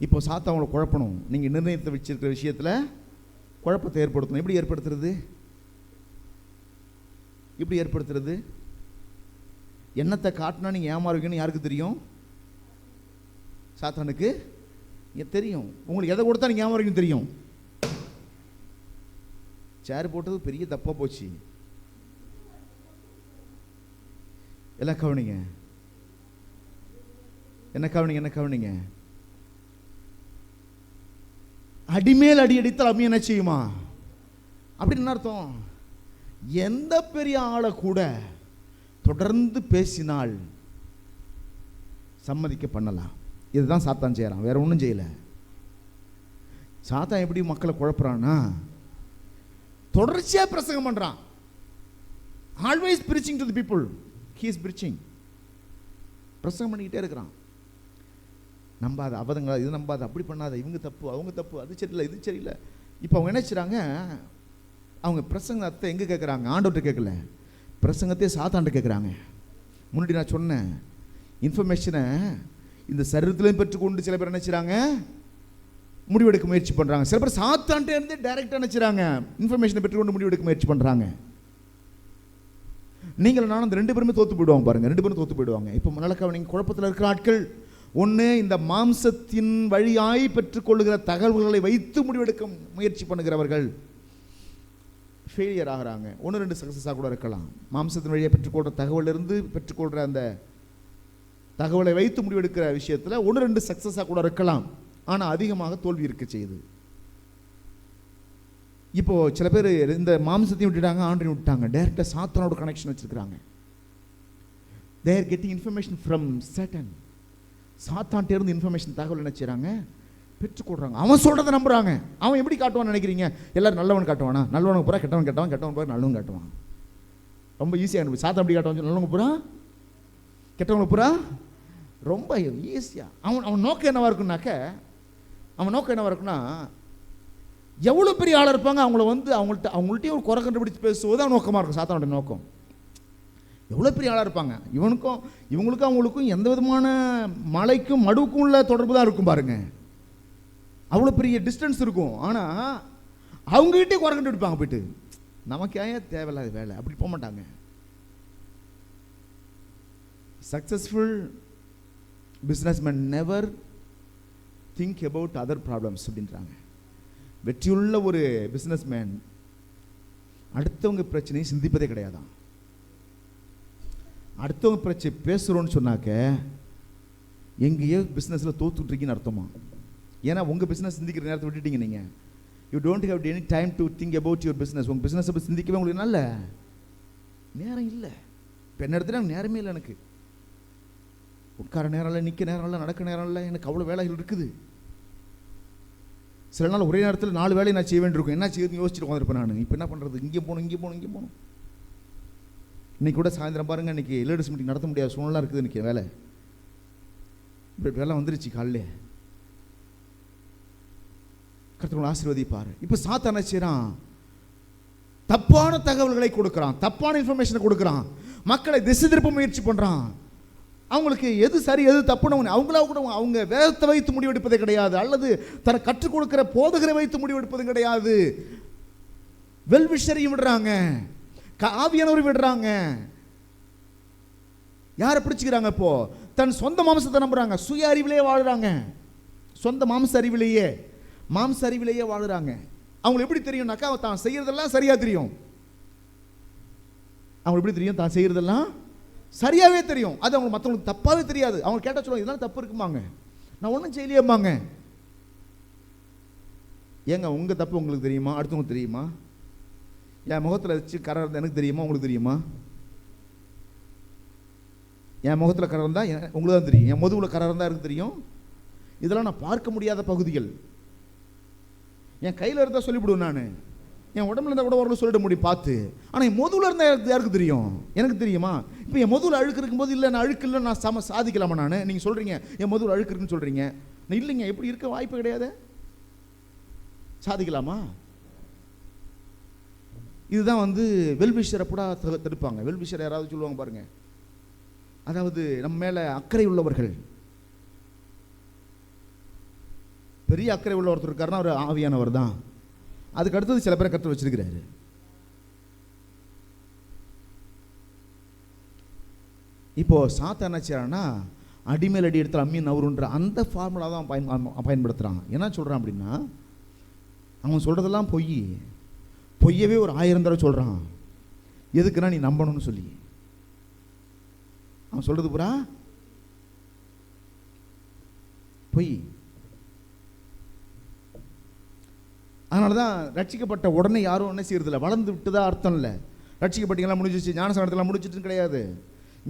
இப்போ சாத்தானை குழப்பணும், நீங்கள் நிர்ணயத்தை வச்சிருக்கிற விஷயத்தில் குழப்பத்தை ஏற்படுத்தணும். எப்படி ஏற்படுத்துறது? எப்படி ஏற்படுத்துறது? எண்ணத்தை காட்டினா நீங்கள் ஏமாறுவீங்கன்னு யாருக்கு தெரியும்? சாத்தானுக்கு தெரியும். உங்களுக்கு எதை கொடுத்தா நீங்கள் ஏமாறுவீங்கன்னு தெரியும். சேர் போட்டது பெரிய தப்பாக போச்சு. எல்லாம் கவனிங்க, என்ன கவனிங்க, என்ன கவனிங்க. அடிமேல் அடி அடித்தால் அம்மி என்ன செய்யுமா? அப்படின்னு அர்த்தம். எந்த பெரிய ஆளை கூட தொடர்ந்து பேசினால் சம்மதிக்க பண்ணலாம். இதுதான் சாத்தான் செய்யறான், வேற ஒன்றும் செய்யல. சாத்தான் எப்படி மக்களை குழப்புறான்னா, தொடர்ச்சியாக பிரசங்கம் பண்றான். Always preaching to the people. He is preaching. பிரசங்கம் பண்ணிக்கிட்டே இருக்கிறான். நம்பாத, அவதங்களா, இது நம்பாத, அப்படி பண்ணாத, இவங்க தப்பு, அவங்க தப்பு, அது சரியில்லை, இது சரியில்லை. இப்போ அவங்க என்ன செய்றாங்க? அவங்க பிரசங்கத்தை எங்கே கேட்குறாங்க? ஆண்டவர்கிட்ட கேட்கல, பிரசங்கத்தையே சாத்தான்ட்டு கேட்குறாங்க. முன்னாடி நான் சொன்னேன், இன்ஃபர்மேஷனை இந்த சரீரத்திலையும் பெற்றுக்கொண்டு சில பேர் என்ன செய்றாங்க? முடிவெடுக்க முயற்சி பண்ணுறாங்க. சில பேர் சாத்தான்ட்டே இருந்து டைரெக்டாக என்ன செய்றாங்க? இன்ஃபர்மேஷனை பெற்றுக்கொண்டு முடிவெடுக்க முயற்சி பண்ணுறாங்க. நீங்கள் நானும் அந்த 2 பேருமே தோற்று போயிடுவாங்க பாருங்க, 2 பேரும் தோற்று போயிடுவாங்க. இப்போ நல்ல நீங்கள் குழப்பத்தில் இருக்கிற ஆட்கள், ஒன்று இந்த மாம்சத்தின் வழியாய் பெற்றுக்கொள்ளுகிற தகவல்களை வைத்து முடிவெடுக்க முயற்சி பண்ணுகிறவர்கள் ஃபெயிலியர் ஆகிறாங்க. 1-2 சக்ஸஸாக கூட இருக்கலாம். மாம்சத்தின் வழியாக பெற்றுக்கொள்கிற தகவலிருந்து பெற்றுக்கொள்கிற அந்த தகவலை வைத்து முடிவெடுக்கிற விஷயத்தில் 1-2 சக்ஸஸாக கூட இருக்கலாம். ஆனால் அதிகமாக தோல்வி இருக்க செய்யுது. இப்போ சில பேர் இந்த மாம்சத்தையும் விட்டுட்டாங்க, ஆண்டையும் விட்டாங்க, டைரக்டாக சாத்தானோட கனெக்ஷன் வச்சிருக்கிறாங்க. they are getting information from Satan. சாத்தான்ட்டே இருந்து இன்ஃபர்மேஷன் தகவல் என்ன செய்றாங்க? பெற்றுக்கொள்றாங்க. அவன் சொல்றதை நம்புறாங்க. அவன் எப்படி காட்டுவான்னு நினைக்கிறீங்க? எல்லாரும் நல்லவன் காட்டுவானா? நல்லவனுக்கு பூரா கெட்டவன் கெட்டவன், கெட்டவன் பூரா நல்லவன் காட்டுவான். ரொம்ப ஈஸியாக அனுப்பி சாத்தா எப்படி காட்டுவான்? நல்லவனுக்கு பூரா கெட்டவனுக்கு பூரா ரொம்ப ஈஸியாக. அவன் நோக்கம் என்னவா இருக்குன்னாக்க, அவன் நோக்கம் என்னவா இருக்குன்னா, எவ்வளோ பெரிய ஆளாக இருப்பாங்க அவங்கள்ட்டையும் ஒரு குறை கண்டுபிடிச்சு பேசுவது அவன் நோக்கமாக இருக்கும். சாத்தானோட நோக்கம் எவ்வளோ பெரிய ஆளாக இருப்பாங்க, இவங்களுக்கும் அவங்களுக்கும் எந்த விதமான மலைக்கும் மடுவுக்கும் உள்ள தொடர்பு தான் இருக்கும் பாருங்க. அவ்வளோ பெரிய டிஸ்டன்ஸ் இருக்கும். ஆனால் அவங்ககிட்டே குறை கண்டுபிடிப்பாங்க. போயிட்டு நமக்கு ஏன் தேவையில்லாத வேலை, அப்படி போக மாட்டாங்க. Successful businessman never think about other problems அப்படின்றாங்க. வெற்றியுள்ள ஒரு பிஸ்னஸ்மேன் அடுத்தவங்க பிரச்சனையை சிந்திப்பதே கிடையாதான். அடுத்தவங்க பிரச்சனை பேசுகிறோன்னு சொன்னாக்க எங்கேயோ பிஸ்னஸில் தோத்துட்ருக்கீங்கன்னு அர்த்தமா. ஏன்னா உங்கள் பிஸ்னஸ் சிந்திக்கிற நேரத்தை விட்டுட்டீங்க. நீங்கள் you don't have any time to think about your business. உங்கள் பிஸ்னஸை பற்றி சிந்திக்கவே உங்களுக்கு நல்ல நேரம் இல்லை. இப்போ என்ன இடத்துல நேரமே இல்லை. எனக்கு உட்கார நேரம் இல்லை, நிற்க நேரம் இல்லை, நடக்க நேரம் இல்லை. எனக்கு அவ்வளோ வேலைகள் இருக்குது. சில நாள் ஒரே நேரத்தில் 4 வேலையை நான் செய்ய வேண்டியிருக்கும். என்ன செய்யுதுன்னு யோசிச்சுட்டு உட்காந்துருப்பேன் நான். இப்போ என்ன பண்ணுறது? இங்கே போகணும், இங்கே போகணும், இங்கே போகணும். இன்றைக்கி கூட சாயந்தரம் பாருங்கள், இன்றைக்கி லீடர்ஸ் மீட்டிங் நடத்த முடியாத சூழ்நிலை இருக்குது. இன்றைக்கி வேலை இப்படி வேலை வந்துருச்சு. காலையில் கர்த்தர் ஆசீர்வதிப்பார். இப்போ சாத்தான் என்ன செய்றான்? தப்பான தகவல்களை கொடுக்குறான், தப்பான இன்ஃபர்மேஷனை கொடுக்குறான், மக்களை திசை திருப்ப முயற்சி பண்ணுறான். அவங்களுக்கு எது சரி எது தப்புன்னு அவங்களா கூட அவங்க வேதத்தை வைத்து முடிவெடுப்பதே கிடையாது, அல்லது தன்னை கற்றுக் கொடுக்கிற போதகரை வைத்து முடிவெடுப்பதும் கிடையாது. வெல்விஷரையும் விடுறாங்க, ஆவியானவரை விடுறாங்க. யாரை பிடிச்சிக்கிறாங்க? இப்போ தன் சொந்த மாம்சத்தை நம்புறாங்க, சுய அறிவிலேயே வாழுறாங்க. சொந்த மாம்ச அறிவிலேயே வாழுறாங்க. அவங்களுக்கு எப்படி தெரியும்னாக்கா, தான் செய்யறதெல்லாம் சரியா தெரியும். அவங்களுக்கு எப்படி தெரியும்? தான் செய்யறதெல்லாம் சரியாவே தெரியும். அது அவங்க மற்றவங்களுக்கு தப்பாவே தெரியாது. அவங்க கேட்டால் சொல்லுவாங்க, இதெல்லாம் தப்பு இருக்குமாங்க, நான் ஒன்றும் செய்யலையேம்பாங்க. ஏங்க உங்கள் தப்பு உங்களுக்கு தெரியுமா? அடுத்தவங்களுக்கு தெரியுமா? என் முகத்தில் வச்சு கரை எனக்கு தெரியுமா? உங்களுக்கு தெரியுமா? என் முகத்தில் கரை இருந்தால் உங்களுக்கு தான் தெரியும், என் முதுகில் கரை இருந்தால் எனக்கு தெரியும். இதெல்லாம் நான் பார்க்க முடியாத பகுதிகள். என் கையில் இருந்தால் சொல்லிவிடுவேன், நான் என் உடம்புல இருந்தால் கூட ஓரளவு சொல்லிட முடியும் பார்த்து. ஆனால் என் முதுகில் இருந்தால் யாருக்கு தெரியும்? எனக்கு தெரியுமா? இப்போ என் முதுகில் அழுக்கு இருக்கும்போது இல்லை நான் அழுக்கு இல்லை நான் சாதிக்கலாமா? நான் நீங்கள் சொல்கிறீங்க என் முதுகில் அழுக்கு இருக்குன்னு சொல்கிறீங்க, நான் இல்லைங்க, எப்படி இருக்க வாய்ப்பு கிடையாது. சாதிக்கலாமா? இதுதான் வெல்விஷரை கூட தடுப்பாங்க. வெல்விஷர் யாராவது சொல்லுவாங்க பாருங்க, அதாவது நம்ம மேலே அக்கறை உள்ளவர்கள். பெரிய அக்கறை உள்ள ஒருத்தர் இருக்காருன்னா அவர் ஆவியானவர் தான். அதுக்கு அடுத்தது சில பேரை கற்று வச்சிருக்கிறாரு. இப்போ சாத்தா என்ன செய்யறான்னா, அடிமேல் அடி எடுத்து அம்மி நவருன்ற அந்த ஃபார்முலா தான் பயன்படுத்துறான். என்ன சொல்றான் அப்படின்னா, அவன் சொல்றதெல்லாம் பொய்யவே ஒரு 1000 தடவை சொல்றான். எதுக்குன்னா நீ நம்பணும்னு சொல்லி. அவன் சொல்றது பூரா பொய். அதனாலதான் ரட்சிக்கப்பட்ட உடனே யாரும் என்ன செய்யறதில்ல, வளர்ந்து விட்டுதான் அர்த்தம் இல்லை. ரட்சிக்கப்பட்டீங்களா முடிஞ்சிச்சு, ஞானஸ்நானத்தெல்லாம் முடிச்சிட்டு கிடையாது.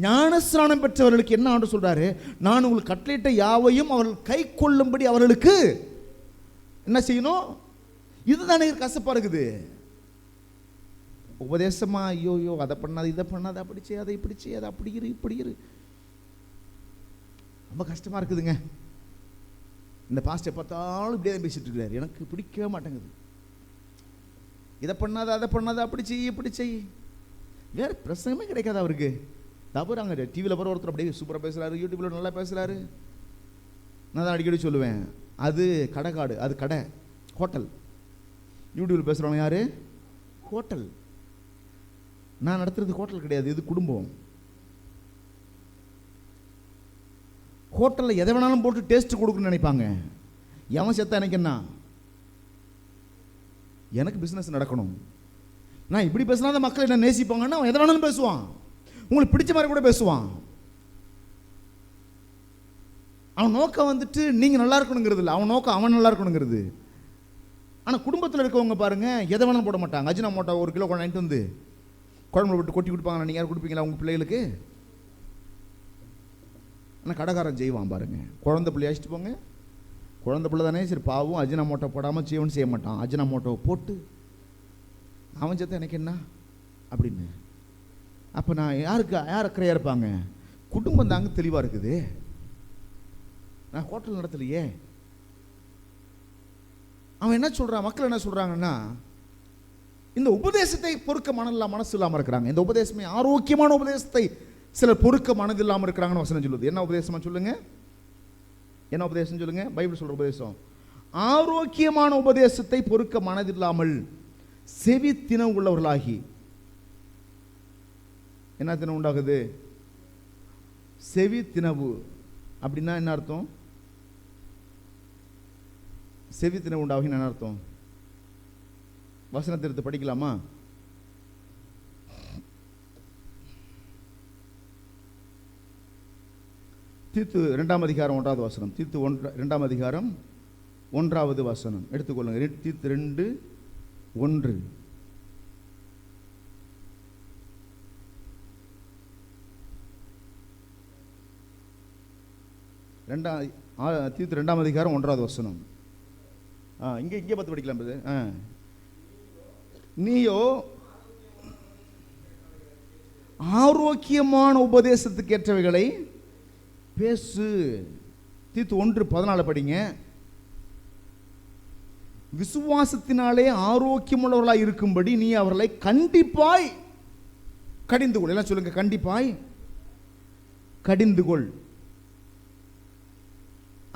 ஞானஸ்நானம் பெற்றவர்களுக்கு என்ன ஆண்டு சொல்றாரு, நான் உங்களுக்கு கட்டளையிட்ட யாவையும் அவர்கள் கை கொள்ளும்படி அவர்களுக்கு என்ன செய்யணும். இதுதானே கசப்பா இருக்குது. உபதேசமா ஐயோ அதை பண்ணாது இதை பண்ணாது, அப்படி செய்யாத இப்படி செய்யாத, அப்படி இரு இப்படி இரு, ரொம்ப கஷ்டமா இருக்குதுங்க. இந்த பாஸ்டர் பார்த்தாலும் இப்படியே தான் பேசிட்டு இருக்கிறார், எனக்கு பிடிக்கவே மாட்டேங்குது. இதை பண்ணாத அதை பண்ணாத, அப்படி செய் இப்படி செய், வேற பிரசங்கமே கிடைக்காது அவருக்கு. தப்புறாங்க. டிவியில் போகிற ஒருத்தர் அப்படியே சூப்பராக பேசுகிறாரு, யூடியூப்பில் நல்லா பேசுகிறாரு. நான் தான் அடிக்கடி சொல்லுவேன், அது கடைக்காடு, அது கடை ஹோட்டல். யூடியூப்பில் பேசுகிறவங்க யார்? ஹோட்டல். நான் நடத்துறது ஹோட்டல் கிடையாது, இது குடும்பம். ஹோட்டலில் எதை வேணாலும் போட்டு டேஸ்ட் கொடுக்குன்னு நினைப்பாங்க. எவன் செத்தா எனக்கு என்ன, எனக்கு பிஸ்னஸ் நடக்கணும். நான் இப்படி பேசினா தான் மக்கள் என்ன நேசிப்பாங்கன்னா அவன் எதை வேணாலும் பேசுவான், உங்களுக்கு பிடிச்ச மாதிரி கூட பேசுவான். அவன் நோக்கம் நீங்கள் நல்லா இருக்கணுங்கிறது இல்லை, அவன் நோக்கம் அவன் நல்லா இருக்கணுங்கிறது. ஆனால் குடும்பத்தில் இருக்கவங்க பாருங்க, எதை வேணாலும் போட மாட்டாங்க. அஜினமோட்டோ 1 கிலோ கொண்டு குழம்புல விட்டு கொட்டி கொடுப்பாங்க. நீங்கள் யாரும் கொடுப்பீங்களா உங்கள் பிள்ளைகளுக்கு? ஆனால் கடைக்காரன் செய்வான் பாருங்க. குழந்தை பிள்ளை அழைச்சிட்டு போங்க, குழந்தை பிள்ளை தானே, சரி பாவம் அஜினமோட்டோ போடாமல் செய்வன்னு செய்ய மாட்டான். அஜினமோட்டோவை போட்டு அவன் சேர்த்தா எனக்கு என்ன அப்படின்னு. அப்போ நான் யார் அக்கறையாக இருப்பாங்க? குடும்பம் தாங்க தெளிவாக இருக்குது. நான் ஹோட்டல் நடத்தலையே. அவன் என்ன சொல்கிறான், மக்கள் என்ன சொல்கிறாங்கன்னா, இந்த உபதேசத்தை பொறுக்க மனசு இல்லாமல் இருக்கிறாங்க. இந்த உபதேசமே ஆரோக்கியமான உபதேசத்தை சிலர் பொறுக்க மனது இல்லாமல் இருக்கிறாங்கன்னு வசனம் சொல்லுது. என்ன உபதேசமா சொல்லுங்க, என்ன உபதேசம் சொல்லுங்க? பைபிள் சொல்ற உபதேசம். ஆரோக்கியமான உபதேசத்தை பொறுக்க மனதில்லாமல் செவி தினம் உள்ளவர்களாகி. என்ன தினம் உண்டாகுது? செவி தினவு. அப்படின்னா என்ன அர்த்தம்? செவி தினவு உண்டாகும் என்ன அர்த்தம்? வசனத்தை எடுத்து படிக்கலாமா? தீத்து 2ஆம் அதிகாரம் 1வது வசனம். தீத்து 2ஆம் அதிகாரம் 1வது வசனம் எடுத்துக்கொள்ளுங்க. தீத்து 2:1. தீத்து 2ஆம் அதிகாரம் 1வது வசனம். இங்கே பார்த்து படிக்கலாம். நீயோ ஆரோக்கியமான உபதேசத்துக்கு ஏற்றவைகளை பேசு. தீத்து 1:14 படிங்க. விசுவாசத்தினாலே ஆரோக்கியமுள்ளவர்களாய் இருக்கும்படி நீ அவர்களை கண்டிப்பாய் கடிந்து கொள். எல்லாம் சொல்லுங்க, கண்டிப்பாய் கடிந்து கொள்.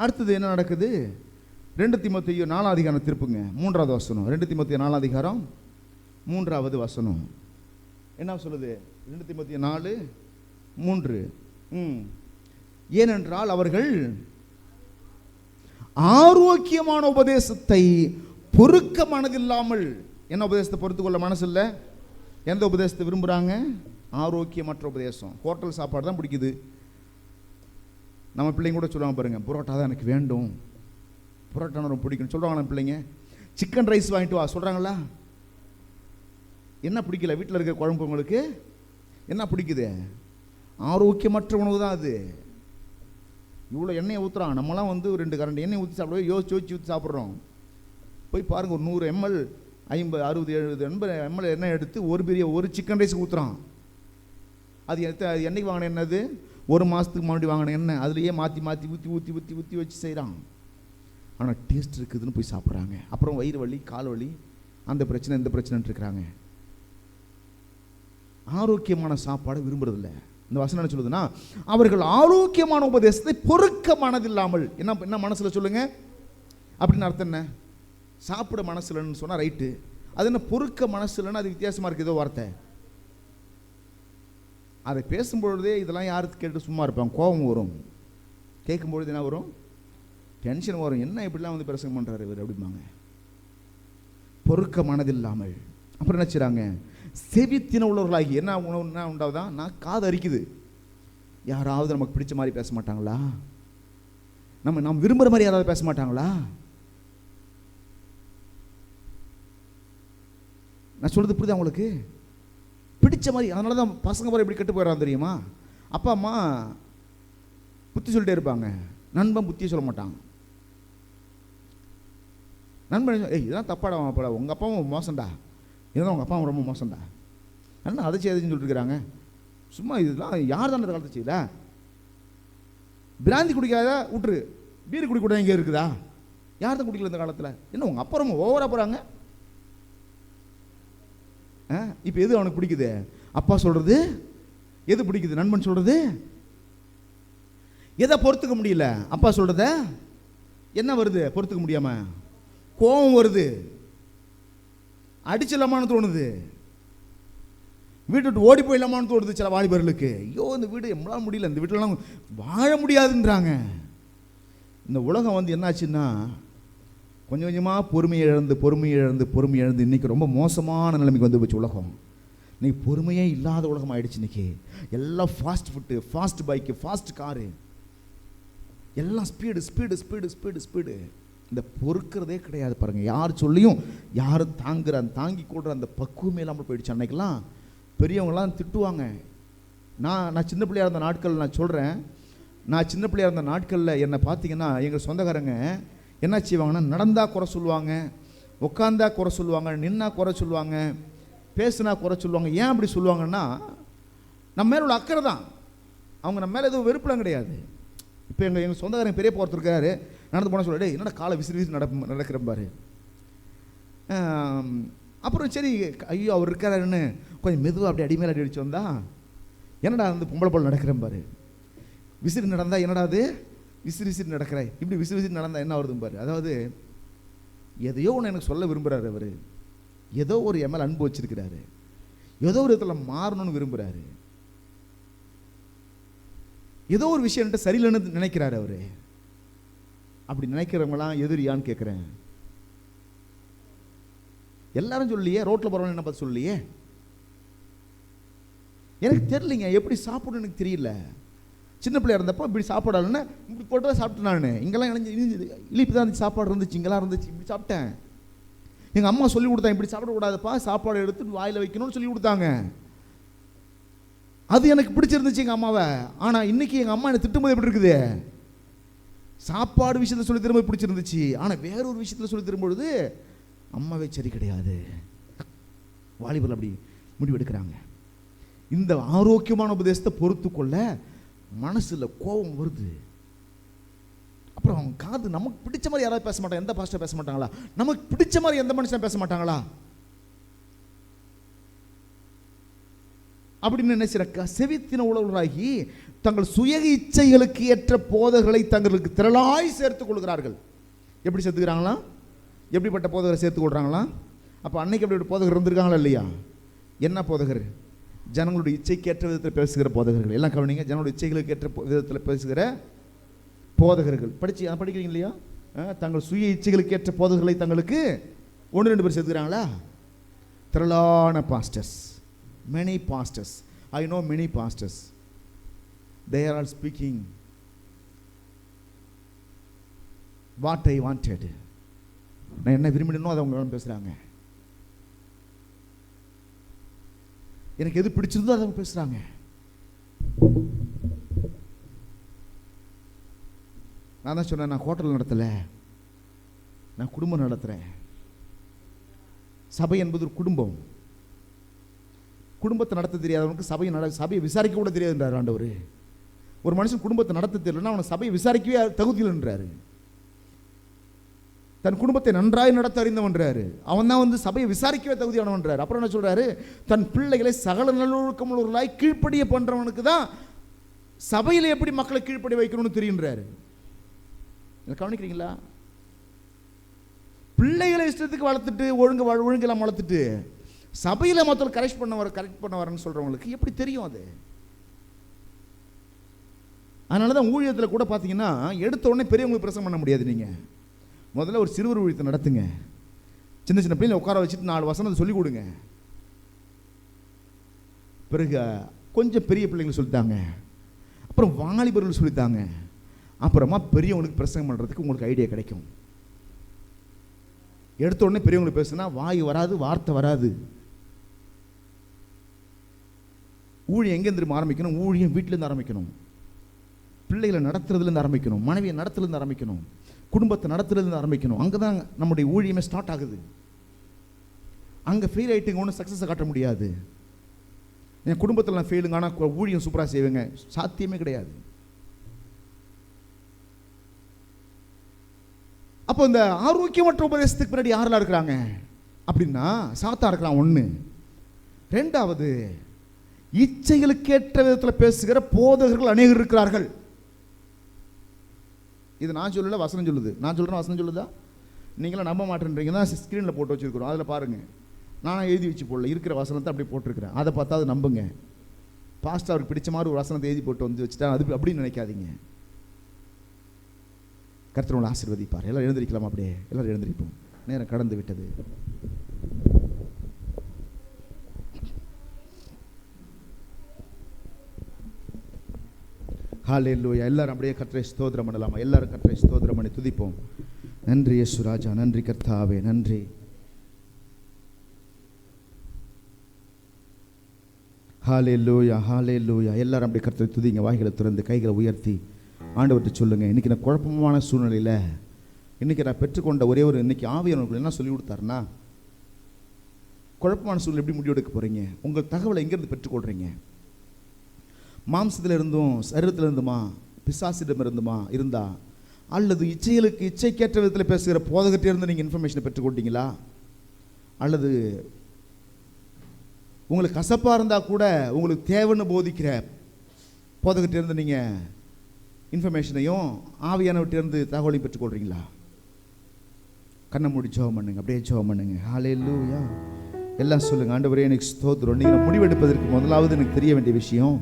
அடுத்தது என்ன நடக்குது? 2 தீமோத்தேயு 4ஆம் அதிகாரம் திருப்புங்க, 3வது வசனம். 2 தீமோத்தேயு 4ஆம் அதிகாரம் 3வது வசனம் என்ன சொல்லுது? 2 தீமோத்தேயு 4:3. ஏனென்றால் அவர்கள் ஆரோக்கியமான உபதேசத்தை பொறுக்க மனதில்லாமல். என்ன உபதேசத்தை பொறுத்து கொள்ள மனசு இல்லை? எந்த உபதேசத்தை விரும்புகிறாங்க? ஆரோக்கியமற்ற உபதேசம். ஹோட்டல் சாப்பாடு தான் பிடிக்குது. நம்ம பிள்ளைங்க கூட சொல்லுவாங்க பாருங்க, புரோட்டா தான் எனக்கு வேண்டும், புரோட்டா ரொம்ப பிடிக்கும் சொல்கிறாங்க நம்ம பிள்ளைங்க. சிக்கன் ரைஸ் வாங்கிட்டு வா சொல்கிறாங்களா? என்ன பிடிக்கல? வீட்டில் இருக்கிற குழம்பு உங்களுக்கு என்ன பிடிக்குது? ஆரோக்கியமற்ற உணவு தான் அது. இவ்வளோ எண்ணெயை ஊற்றுறான். நம்மளாம் வந்து 2 கரண்டி எண்ணெய் ஊற்றி சாப்பிடுவோம், யோசிச்சு ஊற்றி சாப்பிட்றோம். போய் பாருங்கள், ஒரு 100 ml 50 60 70 80 ml எண்ணெய் எடுத்து ஒரு சிக்கன் ரைஸுக்கு ஊற்றுறான். அது எண்ணெய்க்கு வாங்கின என்னது, 1 மாதத்துக்கு முன்னாடி வாங்கின எண்ணெய், அதுலேயே மாற்றி மாற்றி ஊற்றி ஊற்றி ஊற்றி ஊற்றி வச்சு செய்கிறான். ஆனால் டேஸ்ட் இருக்குதுன்னு போய் சாப்பிட்றாங்க. அப்புறம் வயிறு வலி, கால் வலி, அந்த பிரச்சனை இந்த பிரச்சனைன்னு இருக்கிறாங்க. ஆரோக்கியமான சாப்பாடை விரும்புறதில்லை. இந்த வசனம் என்ன சொல்லுதுன்னா, அவர்கள் ஆரோக்கியமான உபதேசத்தை பொறுக்க மனதில்லாமல். என்ன மனசில் சொல்லுங்க அப்படின்னு அர்த்தம் என்ன? சாப்பிட மனசுலன்னு சொன்னால் ரைட்டு, அது என்ன பொறுக்க மனசுலன்னு? அது வித்தியாசமாக இருக்குது ஏதோ வார்த்தை. அதை பேசும்பொழுதே இதெல்லாம் யாருக்கு கேட்டு சும்மா இருப்பாங்க, கோபம் வரும். கேட்கும்பொழுது என்ன வரும்? டென்ஷன் வரும். என்ன இப்படிலாம் வந்து பிரசங்கம் பண்ணுறாரு இவர் அப்படிம்பாங்க. பொறுக்க மனதில்லாமல். அப்புறம் என்ன செய்றாங்க? செவித்தின உள்ளவர்களாகி. என்ன உண்டாவதான்? நான் காது அரிக்குது. யாராவது நமக்கு பிடிச்ச மாதிரி பேச மாட்டாங்களா? நாம் விரும்புகிற மாதிரி யாராவது பேச மாட்டாங்களா? நான் சொல்றது புரியுதா உங்களுக்கு? பிடிச்ச மாதிரி. அதனால தான் பசங்க பாரு இப்படி கெட்டு போயிடறான் தெரியுமா? அப்பா அம்மா புத்தி சொல்லிட்டே இருப்பாங்க, நண்பன் புத்தியை சொல்ல மாட்டாங்க. நண்பன் இதெல்லாம் தப்பாடா, மாப்படா உங்கள் அப்பாவும் மோசம்டா, இதெல்லாம் உங்கள் அப்பாவும் ரொம்ப மோசம்டா, என்ன அதை செய்யுதுன்னு சொல்லிட்டு இருக்கிறாங்க. சும்மா இதெல்லாம் யார் தான் அந்த காலத்தை செய்யல? பிராந்தி குடிக்காத விட்டுரு, பீர் குடிக்கூட இங்கே இருக்குதா? யார் தான் குடிக்கல இந்த காலத்தில்? என்ன உங்கள் அப்பா ரொம்ப ஓவராக போகிறாங்க. இப்போ எது அவனுக்கு பிடிக்குது? அப்பா சொல்றது எது பிடிக்குது? நண்பன் சொல்றது எதை பொறுத்துக்க முடியல? அப்பா சொல்றத என்ன வருது பொறுத்துக்க முடியாம? கோபம் வருது, அடிச்சிடலாமான்னு தோணுது, வீட்டு விட்டு ஓடி போயிடலாமான்னு தோணுது சில வாலிபர்களுக்கு. ஐயோ இந்த வீடு எம்மளால் முடியல, இந்த வீட்டிலலாம் வாழ முடியாதுன்றாங்க. இந்த உலகம் வந்து என்னாச்சுன்னா கொஞ்சம் கொஞ்சமாக பொறுமை இழந்து இன்றைக்கி ரொம்ப மோசமான நிலைமைக்கு வந்து போச்சு உலகம். இன்றைக்கி பொறுமையே இல்லாத உலகம் ஆகிடுச்சு. இன்றைக்கி எல்லாம் fast food, fast bike, fast car, எல்லாம் ஸ்பீடு. இந்த பொறுக்கிறதே கிடையாது பாருங்கள். யார் சொல்லியும் யாரும் தாங்கி கொள்கிற அந்த பக்குவமே இல்லாமல் போயிடுச்சு. அன்றைக்கெல்லாம் பெரியவங்களாம் திட்டுவாங்க. நான் சின்ன பிள்ளையாக இருந்த நாட்கள் நான் சொல்கிறேன். நான் சின்ன பிள்ளையாக இருந்த நாட்களில் என்னை பார்த்தீங்கன்னா எங்கள் சொந்தக்காரங்க என்ன செய்வாங்கன்னா, நடந்தா குறை சொல்லுவாங்க, உட்காந்தா குறை சொல்லுவாங்க, நின்னா குறை சொல்லுவாங்க, பேசுனா குறை சொல்லுவாங்க. ஏன் அப்படி சொல்லுவாங்கன்னா, நம்ம மேலே உள்ள அக்கறை தான். அவங்க நம்ம மேலே எதுவும் வெறுப்புலாம் கிடையாது. இப்போ எங்கள் சொந்தக்காரங்க பெரிய ஒருத்தர் இருக்காரு, நடந்து போனால் சொல்ல, என்னடா காலை விசிறி நடக்கிற பாரு. அப்புறம் சரி ஐயோ அவர் இருக்காருன்னு கொஞ்சம் மெதுவாக அப்படி அடிமேல அடி அடிச்சு வந்தா, என்னடா வந்து பொம்பளை போல் நடக்கிறேன் பாரு, விசிறி நடந்தா என்னடா அது விசிறி நடக்கிற, இப்படி விசிறி நடந்தால் என்ன வருதுன்னு பாரு. அதாவது எதையோ ஒன்று எனக்கு சொல்ல விரும்புகிறாரு அவர். ஏதோ ஒரு எம்எல் அன்பு வச்சிருக்கிறாரு, ஏதோ ஒரு இடத்துல மாறணும்னு விரும்புகிறாரு, ஏதோ ஒரு விஷயம் சரியில்லைன்னு நினைக்கிறாரு அவர். அப்படி நினைக்கிறவங்களாம் எதிரியான்னு கேட்குறேன். எல்லாரும் சொல்லியே, ரோட்டில் போகிறவங்க என்ன பார்த்து சொல்லியே, எனக்கு தெரியலைங்க எப்படி சாப்பிடணும்னு எனக்கு தெரியல. சின்ன பிள்ளையா இருந்தப்போ இப்படி சாப்பாடுன்னு இப்படி போட்டு தான் சாப்பிட்டேன். நான் இங்கெல்லாம் இழிப்பு தான் இருந்துச்சு, சாப்பாடு இருந்துச்சு, இங்கெல்லாம் இருந்துச்சு, இப்படி சாப்பிட்டேன். எங்கள் அம்மா சொல்லி கொடுத்தாங்க, இப்படி சாப்பிடக்கூடாதுப்பா, சாப்பாடு எடுத்து வாயில் வைக்கணும்னு சொல்லி கொடுத்தாங்க. அது எனக்கு பிடிச்சிருந்துச்சு எங்கள் அம்மாவை. ஆனால் இன்னைக்கு எங்கள் அம்மா என்னை திட்டும்போது எப்படி இருக்குது? சாப்பாடு விஷயத்தில் சொல்லி திரும்ப பிடிச்சிருந்துச்சு, ஆனால் வேற ஒரு விஷயத்தில் சொல்லி திரும்பொழுது அம்மாவே சரி கிடையாது. வாலிபர்கள் அப்படி முடிவெடுக்கிறாங்க. இந்த ஆரோக்கியமான உபதேசத்தை பொறுத்து கொள்ள மனசுல கோபம் வருது. அப்புறம் அவங்க காது நமக்கு பிடிச்ச மாதிரி யாராவது பேச மாட்டாங்க. எந்த பாஸ்டர் பேச மாட்டாங்களா? நமக்கு பிடிச்ச மாதிரி எந்த மனுஷன் பேச மாட்டாங்களா? அப்படின்னு நினைச்சிருக்க செவித்தின உழவர்களாகி தங்கள் சுய இச்சைகளுக்கு ஏற்ற போதகர்களை தங்களுக்கு திரளாய் சேர்த்துக் கொள்கிறார்கள். எப்படி சேர்த்துக்கிறாங்களா? எப்படிப்பட்ட போதகரை சேர்த்துக் கொள்றாங்களா? அப்போ அன்னைக்கு எப்படி போதகர் இருந்திருக்காங்களா இல்லையா? என்ன போதகர்? ஜனங்களுடைய இச்சைக்கேற்ற விதத்தில் பேசுகிற போதகர்கள். எல்லாம் கவனிங்க, ஜனங்களுடைய இச்சைகளுக்கு ஏற்ற விதத்தில் பேசுகிற போதகர்கள். படிக்கிறீங்க இல்லையா? தங்கள் சுய இச்சைகளுக்கு ஏற்ற போதகர்களை தங்களுக்கு 1-2 பேர் சேர்த்துக்கிறாங்களா? திரளான pastors, many pastors. I know many pastors. They are all speaking what I wanted. நான் என்ன விரும்பினோ அதை அவங்க பேசுகிறாங்க. எனக்கு எது பிடிச்சிருந்தோ அதை அவங்க பேசுகிறாங்க. நான் தான் சொன்னேன், நான் ஹோட்டல் நடத்தலை, நான் குடும்பம் நடத்துகிறேன். சபை என்பது ஒரு குடும்பம். குடும்பத்தை நடத்த தெரியாதவனுக்கு சபையை விசாரிக்க கூட தெரியாதுன்றார் ஆண்டவர். ஒரு மனுஷன் குடும்பத்தை நடத்த தெரியலன்னா அவனை சபையை விசாரிக்கவே தகுதியில்ன்றாரு. தன் குடும்பத்தை நன்றாய் நடத்த அறிந்தவன்றாரு. அவன் தான் வந்து சபையை விசாரிக்கவே தகுதியானவன்றாரு. அப்புறம் என்ன சொல்றாரு? தன் பிள்ளைகளை சகல நல்லொழுக்கமுள்ளவர்களாய் கீழ்ப்படிய பண்றவனுக்கு தான் சபையில எப்படி மக்களை கீழ்ப்படி வைக்கணும்னு தெரியுன்றாரு. கவனிக்கிறீங்களா? பிள்ளைகளை இஷ்டத்துக்கு வளர்த்துட்டு ஒழுங்கெல்லாம் வளர்த்துட்டு சபையில மொத்தம் கரெக்ட் பண்ண வரன்னு சொல்றவங்களுக்கு எப்படி தெரியும் அது? அதனாலதான் ஊழியத்தில் கூட பார்த்தீங்கன்னா எடுத்த உடனே பெரியவங்களுக்கு பிரசங்கம் பண்ண முடியாது. நீங்க முதல்ல ஒரு சிறுவர் ஊழியத்தை நடத்துங்க. சின்ன சின்ன பிள்ளைங்களை உட்கார வச்சுட்டு 4 வசனத்தை சொல்லிக் கொடுங்க. பிறகு கொஞ்சம் பெரிய பிள்ளைங்களுக்கு சொல்லித்தாங்க, அப்புறம் வாலிபர்கள் சொல்லித்தாங்க, அப்புறமா பெரியவங்களுக்கு பிரசங்கம் பண்ணுறதுக்கு உங்களுக்கு ஐடியா கிடைக்கும். எடுத்த உடனே பெரியவங்களுக்கு பேசுனா வாய் வராது, வார்த்தை வராது. ஊழியம் எங்கேருந்து ஆரம்பிக்கணும்? ஊழியம் வீட்டிலேருந்து ஆரம்பிக்கணும். பிள்ளைகளை நடத்துறதுலேருந்து ஆரம்பிக்கணும், மனைவியை நடத்துலேருந்து ஆரம்பிக்கணும், குடும்பத்தை நடத்துறதுலேருந்து ஆரம்பிக்கணும். அங்கே தான் நம்முடைய ஊழியமே ஸ்டார்ட் ஆகுது. அங்கே ஃபெயில் ஆகிட்டுங்க ஒன்றும் சக்ஸஸை காட்ட முடியாது. என் குடும்பத்தில் நான் ஃபெயிலுங்க, ஆனால் ஊழியம் சூப்பராக செய்வேங்க, சாத்தியமே கிடையாது. அப்போ இந்த ஆரோக்கியமற்ற உபதேசத்துக்கு பின்னாடி யாரெல்லாம் இருக்கிறாங்க அப்படின்னா சாத்தா இருக்கிறான் ஒன்று. ரெண்டாவது, இச்சைகளுக்கு ஏற்ற விதத்தில் பேசுகிற போதகர்கள் அநேகர் இருக்கிறார்கள். இது நான் சொல்லல, வசனம் சொல்லுது. நான் சொல்கிறேன், வசனம் சொல்லுதா? நீங்களாம் நம்ப மாட்டேன்றீங்க தான் ஸ்க்ரீனில் போட்டு வச்சுருக்கிறோம். அதில் பாருங்கள், நான் எழுதி வச்சு போடல, இருக்கிற வசனத்தை அப்படி போட்டிருக்கிறேன். அதை பார்த்தா அது நம்புங்க. பாஸ்டர் அவருக்கு பிடிச்ச மாதிரி ஒரு வசனத்தை எழுதி போட்டு வந்து வச்சுட்டா அது அப்படின்னு நினைக்காதீங்க. கர்த்தர் உங்களை ஆசீர்வதிப்பார். எல்லாரும் எழுந்திருக்கலாமா? அப்படியே எல்லாரும் எழுந்திருப்போம். நேரம் கடந்து விட்டது. ஹல்லேலூயா. எல்லாரும் அப்படியே கர்த்தரை ஸ்தோத்திரம் பண்ணலாமா? எல்லாரும் கர்த்தரை ஸ்தோத்திரம் பண்ணி துதிப்போம். நன்றி இயேசு ராஜா, நன்றி கர்த்தாவே, நன்றி. ஹல்லேலூயா, ஹல்லேலூயா. எல்லாரும் அப்படியே கர்த்தரை துதிங்க. வாய்களை திறந்து கைகளை உயர்த்தி ஆண்டவர்கிட்ட சொல்லுங்கள். இன்றைக்கி நான் குழப்பமான சூழ்நிலையில் இன்றைக்கி நான் பெற்றுக்கொண்ட ஒரே ஒரு இன்றைக்கி ஆவியானவர்கள் என்ன சொல்லி கொடுத்தாருன்னா, குழப்பமான சூழ்நிலை எப்படி முடிவெடுக்க போகிறீங்க? உங்கள் தகவலை எங்கேருந்து பெற்றுக்கொள்கிறீங்க? மாம்சத்தில் இருந்தும் சரீரத்தில் இருந்துமா, பிசாசிடம் இருந்துமா இருந்தா, அல்லது இச்சைக்கேற்ற விதத்தில் பேசுகிற போதகத்திட்ட இருந்து நீங்கள் இன்ஃபர்மேஷனை பெற்றுக்கொண்டீங்களா? அல்லது உங்களுக்கு கசப்பாக இருந்தால் கூட உங்களுக்கு தேவைன்னு போதிக்கிற போதகத்திட்ட இருந்து நீங்கள் இன்ஃபர்மேஷனையும் ஆவியானவற்றிலிருந்து தகவலையும் பெற்றுக்கொள்கிறீங்களா? கண்ணை மூடி ஜெபம் பண்ணுங்க. அப்படியே ஜெபம் பண்ணுங்க. ஹல்லேலூயா. எல்லாம் சொல்லுங்க. ஆண்டவரே எனக்கு ஸ்தோத்திரம். நீங்கள் முடிவெடுப்பதற்கு முதலாவது எனக்கு தெரிய வேண்டிய விஷயம்,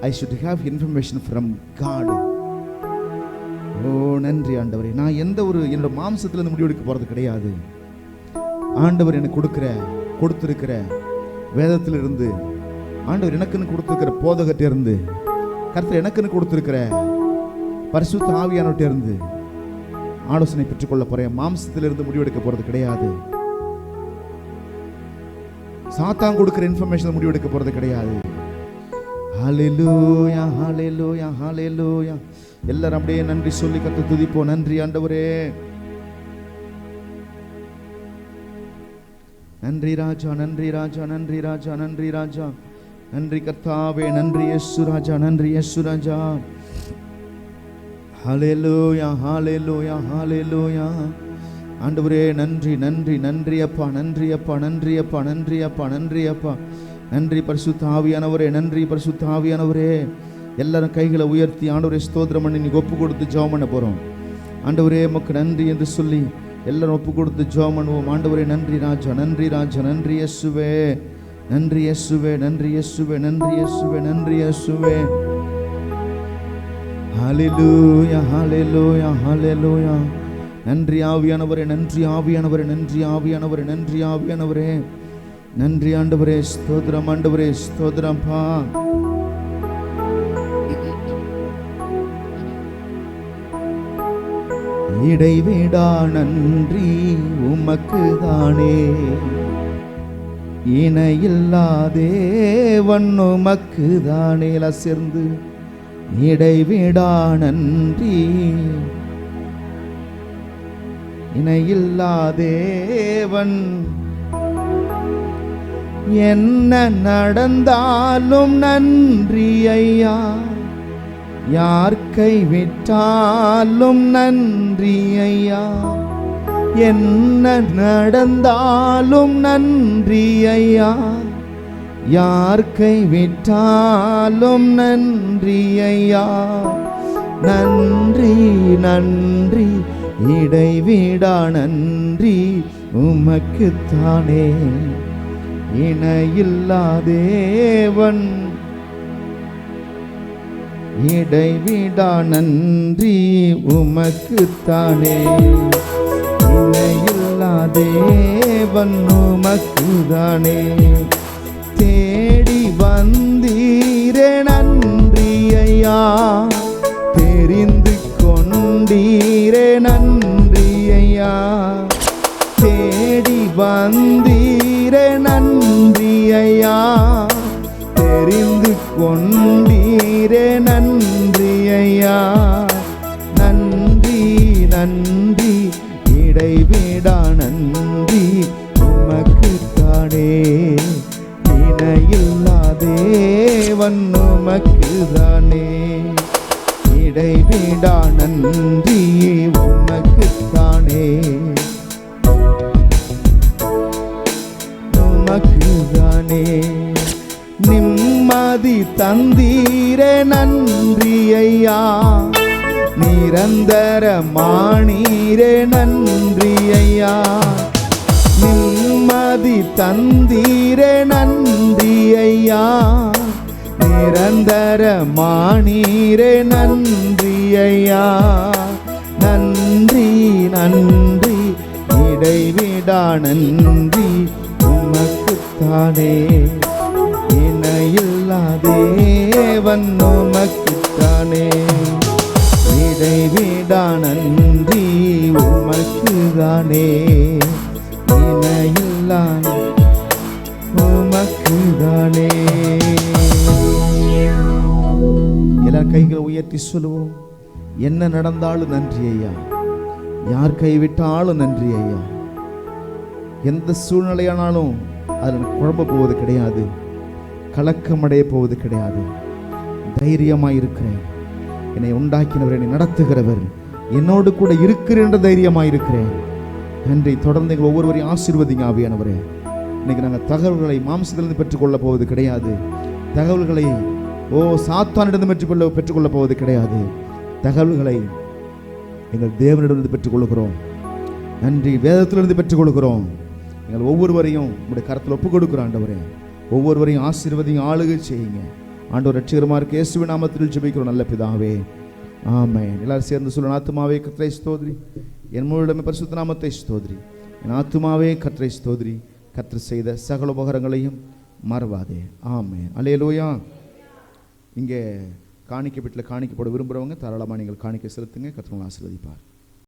I should have information from God. ஓ நன்றி ஆண்டவரே. நான் என்னோட மாம்சத்திலிருந்து முடிவெடுக்க போகிறது கிடையாது. ஆண்டவர் எனக்கு கொடுத்திருக்கிற வேதத்திலிருந்து, ஆண்டவர் எனக்குன்னு கொடுத்திருக்கிற போதகத்திலிருந்து, கர்த்தர் எனக்குன்னு கொடுத்திருக்கிற பரிசுத்த ஆவியானவர்கிட்ட இருந்து ஆலோசனை பெற்றுக்கொள்ள போறேன். மாம்சத்திலிருந்து முடிவெடுக்க போறது கிடையாது. சாத்தான் கொடுக்கிற இன்ஃபர்மேஷன் முடிவெடுக்க போறது கிடையாது. ஹல்லேலூயா, ஹல்லேலூயா, ஹல்லேலூயா. எல்லாரும் அப்படியே நன்றி சொல்லி கர்த்தரை துதிப்போம். நன்றி ஆண்டவரே, நன்றி ராஜா, நன்றி ராஜா, நன்றி ராஜா, நன்றி ராஜா, நன்றி கர்த்தாவே, நன்றி இயேசு ராஜா, நன்றி இயேசு ராஜா. ஹல்லேலூயா, ஹல்லேலூயா, ஹல்லேலூயா. ஆண்டவரே நன்றி, நன்றி, நன்றி அப்பா, நன்றி அப்பா, நன்றி அப்பா, நன்றி அப்பா, நன்றி அப்பா, நன்றி பரிசுத்த ஆவியானவரே, நன்றி பரிசுத்த ஆவியானவரே. எல்லாரும் கைகளை உயர்த்தி ஆண்டவரே ஸ்தோத்திரம் பண்ணி நீங்க ஒப்பு கொடுத்து ஜெபம் பண்ண போறோம். ஆண்டவரே உமக்கு நன்றி என்று சொல்லி எல்லாரும் ஒப்பு கொடுத்து ஜெபம் பண்ணுவோம். ஆண்டவரே நன்றி ராஜா, நன்றி ராஜா, நன்றி இயேசுவே, நன்றி இயேசுவே, நன்றி இயேசுவே, நன்றி இயேசுவே, நன்றி இயேசுவே. ஹல்லேலூயா, ஹல்லேலூயா, ஹல்லேலூயா. நன்றி ஆவியானவரே, நன்றி ஆவியானவரே, நன்றி ஆவியானவரே, நன்றி ஆவியானவரே, நன்றி ஆண்டவரே. ஸ்தோத்திரம் ஆண்டவரே, ஸ்தோத்திரம் பா. இடைவிடா நன்றி உமக்கு தானே, இணையில்லாதேவன் உமக்கு தானே சேர்ந்து இடைவிடா நன்றி. இணையில்லாதேவன் என்ன நடந்தாலும் நன்றி ஐயா, யார் கைவிட்டாலும் நன்றி ஐயா, என்ன நடந்தாலும் நன்றி ஐயா, யார் கைவிட்டாலும் நன்றி ஐயா. நன்றி நன்றி இடைவிடா நன்றி உமக்குத்தானே. இணையில்லாதேவன் இடைவிடா நன்றி உமக்குத்தானே. இணையில்லாதேவன் உமக்குதானே. தேடி வந்தீரே நன்றி ஐயா, தெரிந்து கொண்டீரே நன்றி ஐயா. தேடி வந்தீரே நன்றி ஐயா, தெரிந்து கொண்டீரே நன்றி ஐயா. நன்றி நன்றி இடைவிடா நன்றி உமக்குத்தானே. இணையில்லாதேவன் உமக்குதானே. இடைவிடா நன்றி உமக்குத்தானே. உமக்குதானே. நிம்மதி தந்தீரே நன்றி ஐயா, நிரந்தரமானீரே நன்றி ஐயா. நிம்மதி தந்தீரே நன்றி ஐயா, நிரந்தரமானீரே நன்றி ஐயா. நன்றி நன்றி இடைவிடா நன்றி உமக்குத்தானே. இணையில்லாதேவன் உமக்குத்தானே. இடைவிடா நன்றி உமக்குதானே. இணையில்லா உமக்குதானே. எல்லா கைகளை உயர்த்தி சொல்லுவோம். என்ன நடந்தாலும் நன்றி ஐயா, யார் கைவிட்டாலும் நன்றி ஐயா. எந்த சூழ்நிலையானாலும் அதில் குழம்ப போவது கிடையாது, கலக்கமடைய போவது கிடையாது. தைரியமாய் இருக்கிறேன். என்னை உண்டாக்கினவர், என்னை நடத்துகிறவர் என்னோடு கூட இருக்கிறேன் என்ற தைரியமாய் இருக்கிறேன். நன்றி. தொடர்ந்து எங்கள் ஒவ்வொருவரையும் ஆசீர்வதிங்க ஆவியானவரே. இன்னைக்கு நாங்கள் தகவல்களை மாம்சத்திலிருந்து பெற்றுக்கொள்ள போவது கிடையாது. தகவல்களை சாத்தானிடம் பெற்றுக்கொள்ள போவது கிடையாது. தகவல்களை எங்கள் தேவனிடமிருந்து பெற்றுக்கொள்கிறோம். நன்றி. வேதத்திலிருந்து பெற்றுக்கொள்கிறோம். எங்கள் ஒவ்வொருவரையும் உங்களுடைய கரத்தில் ஒப்புக் கொடுக்கிறோம் ஆண்டவரே. ஒவ்வொருவரையும் ஆசீர்வதிங்க, ஆளுகை செய்யுங்க ஆண்டவர். ரட்சகரமாக இருக்க இயேசுவின் நாமத்தில் ஜெபிக்கிறோம் நல்ல பிதாவே, ஆமென். எல்லாரும் சேர்ந்து சொல்லுங்க. ஆத்துமாவே கர்த்தரை ஸ்தோத்திரி, என் முழுவதுமே பரிசுத்த நாமத்தை ஸ்தோத்திரி. என் ஆத்துமாவே கர்த்தரை ஸ்தோத்திரி, கர்த்தர் செய்த சகல உபகாரங்களையும் மறவாதே. ஆமென். அல்லேலூயா. இங்கே காணிக்கை வீட்டில் காணிக்கப்பட விரும்புகிறவங்க தாராளமாக நீங்கள் காணிக்கை செலுத்துங்க. கர்த்தர் உங்களை ஆசீர்வதிப்பார்.